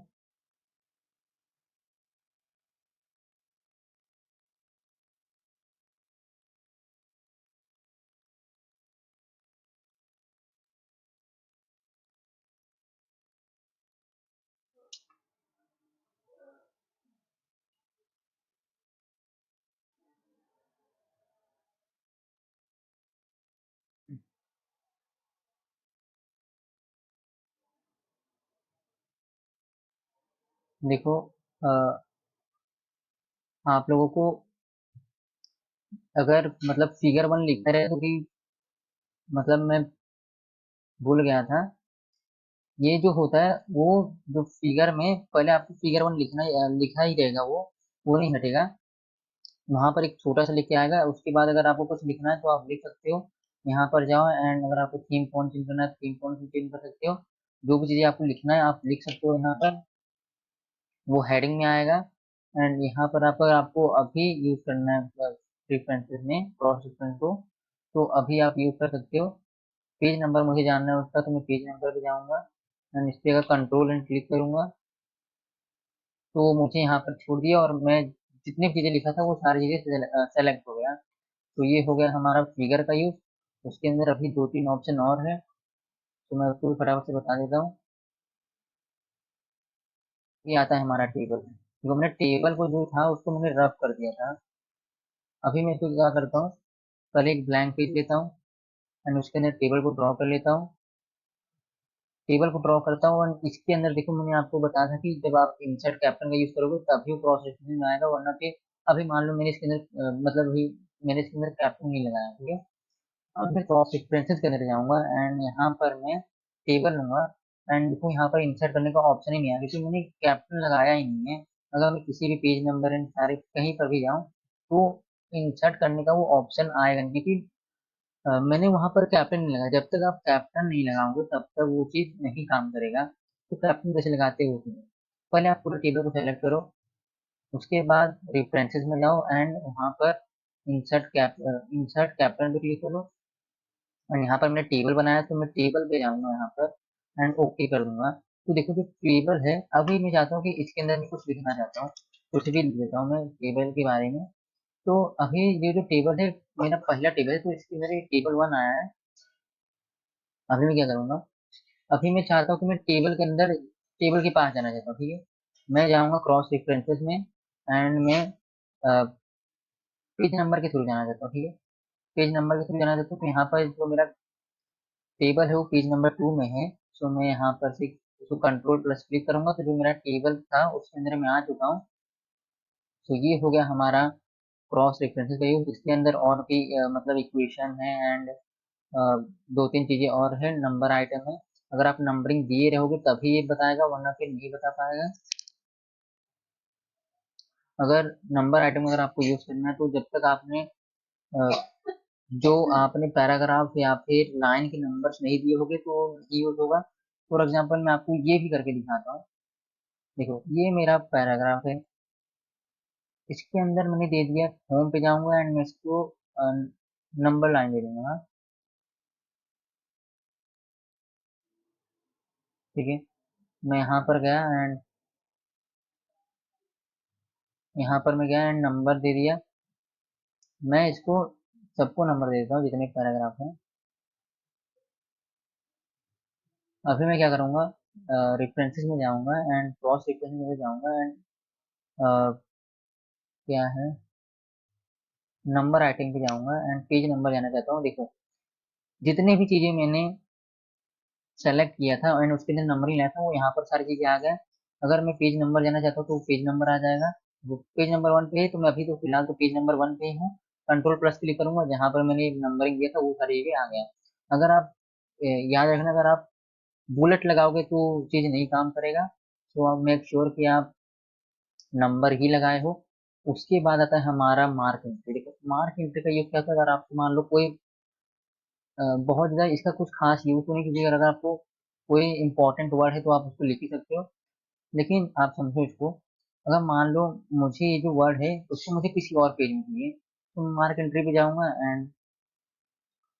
देखो, अ, आप लोगों को अगर मतलब फिगर 1 लिखते रहे तो भी मतलब मैं भूल गया था। ये जो होता है वो जो फिगर में पहले आपको फिगर 1 लिखा ही रहेगा, वो नहीं हटेगा। वहां पर एक छोटा सा लिख के आएगा। उसके बाद अगर आपको कुछ लिखना है तो आप लिख सकते हो। यहाँ पर जाओ एंड अगर आपको थीम फॉन्ट चेंज करना है थीम फॉन्ट चेंज कर सकते हो। जो भी चीजें आपको लिखना है आप लिख सकते हो यहाँ पर, वो हेडिंग में आएगा। एंड यहाँ पर आपको अभी यूज करना है प्रेफरेंसेस में क्रॉस रेफरेंस को, तो अभी आप यूज कर सकते हो। पेज नंबर मुझे जानना है उसका, तो मैं पेज नंबर पे जाऊंगा एंड इस पे अगर कंट्रोल एंड क्लिक करूंगा तो वो मुझे यहाँ पर छोड़ दिया और मैं जितनी भी चीजें लिखा था वो सारी चीजें सेलेक्ट हो गया। तो ये हो गया हमारा फिगर का यूज। उसके अंदर अभी 2 3 ऑप्शन और है, तो मैं उसको भी फटाफट से बता देता हूँ। ये आता है हमारा टेबल। जो हमने टेबल को जो था उसको मैंने रफ कर दिया था। अभी मैं इसको क्या करता हूँ, पहले एक ब्लैंक पेज लेता हूँ एंड उसके अंदर टेबल को ड्रॉ कर लेता हूँ। टेबल को ड्रॉ करता हूँ एंड इसके अंदर देखो मैंने आपको बताया था कि जब आप इंसर्ट कैप्शन का यूज करोगे तभी वो क्रॉस सेक्शन में आएगा, वरना फिर अभी मान लो मैंने इसके अंदर मतलब अभी मैंने इसके अंदर कैप्शन नहीं लगाया, ठीक है। अब मैं क्रॉस एक्सपेंसेस के अंदर जाऊंगा एंड यहाँ पर मैं टेबल लूंगा एंड देखो यहाँ पर इंसर्ट करने का ऑप्शन ही नहीं है क्योंकि मैंने कैप्शन लगाया ही नहीं है। अगर मैं किसी भी पेज नंबर एंड सारे कहीं पर भी जाऊँ तो इंसर्ट करने का वो ऑप्शन आएगा नहीं, क्योंकि मैंने वहां पर कैप्टन नहीं लगाया। जब तक आप कैप्टन नहीं लगाओगे तब तक वो चीज नहीं काम करेगा। तो कैप्टन कैसे लगाते हो तुम, पहले आप पूरे टेबल को सेलेक्ट करो। उसके बाद रेफरेंसेस में जाओ एंड वहां पर इंसर्ट कैप्टन पे क्लिक करो। और यहाँ पर मैंने टेबल बनाया तो मैं टेबल पे जाऊंगा यहाँ पर एंड ओके कर दूंगा। तो देखो जो टेबल है, अभी मैं चाहता हूँ कि इसके अंदर मैं कुछ लिखना चाहता हूँ, कुछ भी लिख देता हूँ मैं टेबल के बारे में। तो अभी ये जो टेबल है मेरा पहला टेबल है, तो इसके अंदर ये टेबल 1 आया है। अभी मैं क्या करूंगा, अभी मैं चाहता हूँ कि मैं टेबल के अंदर टेबल के पास जाना चाहता हूँ, ठीक है। मैं जाऊंगा क्रॉस रेफरेंसेस में एंड मैं पेज नंबर के थ्रू जाना चाहता हूँ, ठीक है। पेज नंबर के थ्रू जाना चाहता हूँ तो यहाँ पर जो मेरा टेबल है वो पेज नंबर 2 में है। सो मैं यहाँ पर से उसको कंट्रोल प्लस क्लिक करूंगा तो जो मेरा टेबल था उसके अंदर मैं आ चुका हूँ। तो ये हो गया हमारा क्रॉस रेफरेंसेस का यूज। इसके अंदर और भी मतलब इक्वेशन है एंड 2 3 चीजें और है, नंबर आइटम है। अगर आप नंबरिंग दिए रहोगे तभी ये बताएगा, वरना फिर नहीं बता पाएगा। अगर नंबर आइटम अगर आपको यूज करना है तो जब तक आपने अ, जो आपने पैराग्राफ या फिर लाइन के नंबर्स नहीं दिए होंगे तो नहीं यूज होगा। फॉर एग्जाम्पल मैं आपको ये भी करके दिखाता हूँ। देखो ये मेरा पैराग्राफ है, इसके अंदर मैंने दे दिया, होम पे जाऊंगा एंड मैं इसको नंबर लाइन दे दूंगा, हाँ, ठीक है। मैं यहाँ पर गया एंड यहाँ पर मैं गया एंड नंबर दे दिया। मैं इसको सबको नंबर दे देता हूँ जितने पैराग्राफ हैं। अभी मैं क्या करूँगा, रेफरेंसेस में जाऊंगा एंड क्रॉस रेफरेंस में जाऊंगा एंड क्या है, नंबर आइटम पे जाऊंगा एंड पेज नंबर जाना चाहता हूँ। देखो जितने भी चीजें मैंने सेलेक्ट किया था एंड उसके लिए नंबर ही लाया था वो यहाँ पर सारी चीजें आ गए। अगर मैं पेज नंबर जाना चाहता हूँ तो पेज नंबर आ जाएगा। वो पेज नंबर 1 पे है तो मैं अभी तो फिलहाल तो पेज नंबर 1 पे ही हूँ। कंट्रोल प्लस क्लिक करूंगा, जहां पर मैंने नंबरिंग दिया था वो सारी जगह आ गया। अगर आप याद रखना, अगर आप बुलेट लगाओगे तो चीज नहीं काम करेगा। तो आप मेक श्योर कि आप नंबर ही लगाए हो। उसके बाद आता है हमारा मार्क एंट्री। देखो मार्क एंट्री का यूज क्या होता है, अगर आपको मान लो कोई बहुत ज्यादा इसका कुछ खास यूज तो नहीं, क्योंकि अगर आपको कोई इंपॉर्टेंट वर्ड है तो आप उसको लिख ही सकते हो। लेकिन आप समझो इसको, अगर मान लो मुझे ये जो वर्ड है उसको मुझे किसी और पेज में चाहिए, तो मैं मार्क एंट्री पे जाऊंगा एंड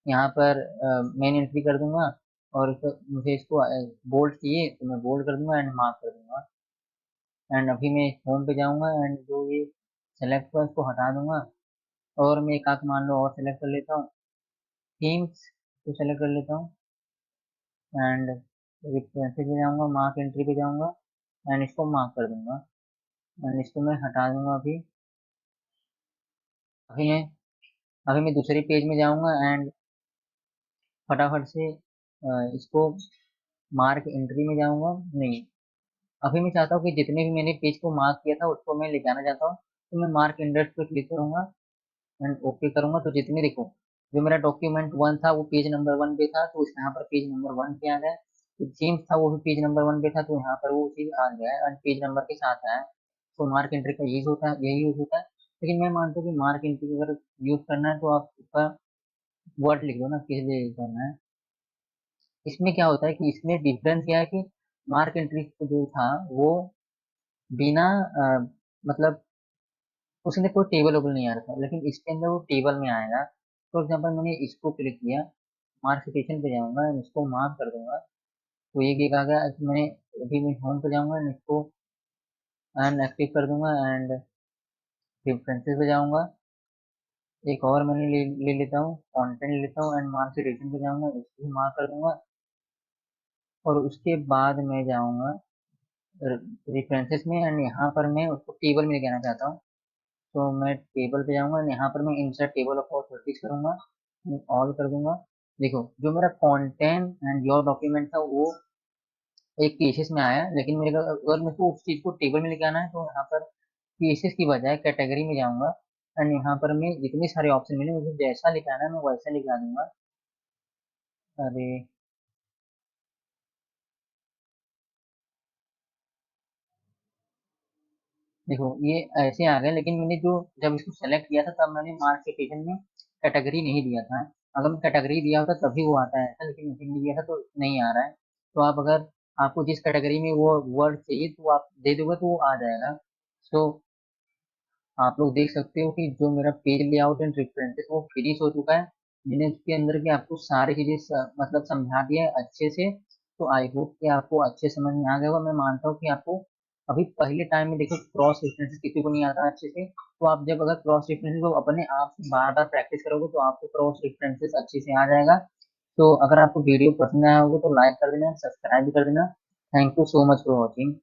यहाँ पर मेन एंट्री कर दूंगा। और मुझे इसको बोल्ड चाहिए तो मैं बोल्ड कर दूंगा एंड मार्क कर दूंगा। एंड अभी मैं होम पे जाऊंगा एंड जो ये सेलेक्ट हुआ इसको हटा दूंगा। और मैं एक आध मान लो और सेलेक्ट कर लेता हूँ, थीम्स को सेलेक्ट कर लेता हूँ एंड रेफरेंसेस पे जाऊंगा, मार्क एंट्री पे जाऊंगा एंड इसको मार्क कर दूंगा एंड इसको मैं हटा दूंगा। अभी मैं अभी मैं दूसरे पेज में जाऊंगा एंड फटाफट से इसको मार्क एंट्री में जाऊंगा। नहीं, अभी मैं चाहता हूँ कि जितने भी मैंने पेज को मार्क किया था उसको मैं ले जाना चाहता हूँ, तो मैं मार्क इंडेक्स पे क्लिक करूंगा एंड ओके करूंगा। तो जितने देखो, जो मेरा डॉक्यूमेंट वन था वो पेज नंबर वन पे था, तो यहाँ पर पेज नंबर वन पे आ गया। तो जेम्स था वो भी पेज नंबर वन पे था, तो यहाँ पर वो चीज आ गया है एंड पेज नंबर के साथ आया है। तो मार्क एंट्री का यूज होता है, यही यूज होता है। लेकिन मैं मानता हूँ कि मार्क एंट्री अगर यूज करना है तो आप उसका वर्ड लिख दो ना, किस लिए यूज करना है। इसमें क्या होता है कि इसमें डिफरेंस क्या है कि मार्क एंट्री जो था वो बिना मतलब उसके कोई टेबल वेबल नहीं आ रहा था, लेकिन इसके अंदर वो टेबल में आएगा। फॉर एग्जाम्पल मैंने इसको क्लिक किया, मार्क सिटेशन पे जाऊंगा एंड इसको मार्क कर दूंगा, तो ये गिग आ गया। मैंने अभी मैं होम पे जाऊंगा एंड इसको अनएक्टिव कर दूंगा एंड प्रेफरेंसेस पे जाऊंगा। एक और मैंने ले लेता हूँ, कंटेंट ले लेता हूँ एंड मार्क सिटेशन पे जाऊंगा, इसको भी मार्क कर दूंगा। और उसके बाद मैं जाऊंगा रेफरेंसेस में एंड यहाँ पर मैं उसको टेबल में लेके आना चाहता हूँ। तो मैं टेबल पे जाऊंगा, यहाँ पर मैं इंसर्ट टेबल ऑफ ऑथोरिटीज करूंगा, ऑल कर दूंगा। देखो जो मेरा कंटेंट एंड योर डॉक्यूमेंट था वो एक केसेस में आया, लेकिन मेरे को अगर मेरे को उस चीज को टेबल में लेके आना है तो यहाँ पर केसेस की बजाय कैटेगरी में जाऊंगा एंड यहाँ पर मैं जितने सारे ऑप्शन मिले मुझे जैसा लिखा है ना मैं वैसा लिखा दूंगा। अरे देखो ये ऐसे आ गए, लेकिन मैंने जो जब इसको सेलेक्ट किया था तब मैंने मार्केटेशन में कैटेगरी नहीं दिया था। अगर मैं कैटेगरी दिया होता तभी वो आता है ऐसा, लेकिन मैंने नहीं दिया था तो नहीं आ रहा है। तो आप अगर आपको जिस कैटेगरी में वो वर्ड चाहिए तो आप दे दोगे तो वो आ जाएगा। सो आप लोग देख सकते हो कि जो मेरा पेज लेआउट एंड रेफरेंसेस वो फिनिश हो चुका है। मैंने उसके अंदर के आपको सारी चीजें मतलब समझा दिया है अच्छे से। तो आई होप कि आपको अच्छे समझ में आ गया होगा। मैं मानता हूँ कि आपको अभी पहले टाइम में देखो क्रॉस रेफरेंसेस किसी को नहीं आता अच्छे से, तो आप जब अगर क्रॉस रेफरेंसेस को अपने आप से बार बार प्रैक्टिस करोगे तो आपको क्रॉस रेफरेंसेस अच्छे से आ जाएगा। तो अगर आपको वीडियो पसंद आया होगा तो लाइक कर देना, सब्सक्राइब भी कर देना। Thank you so much for watching.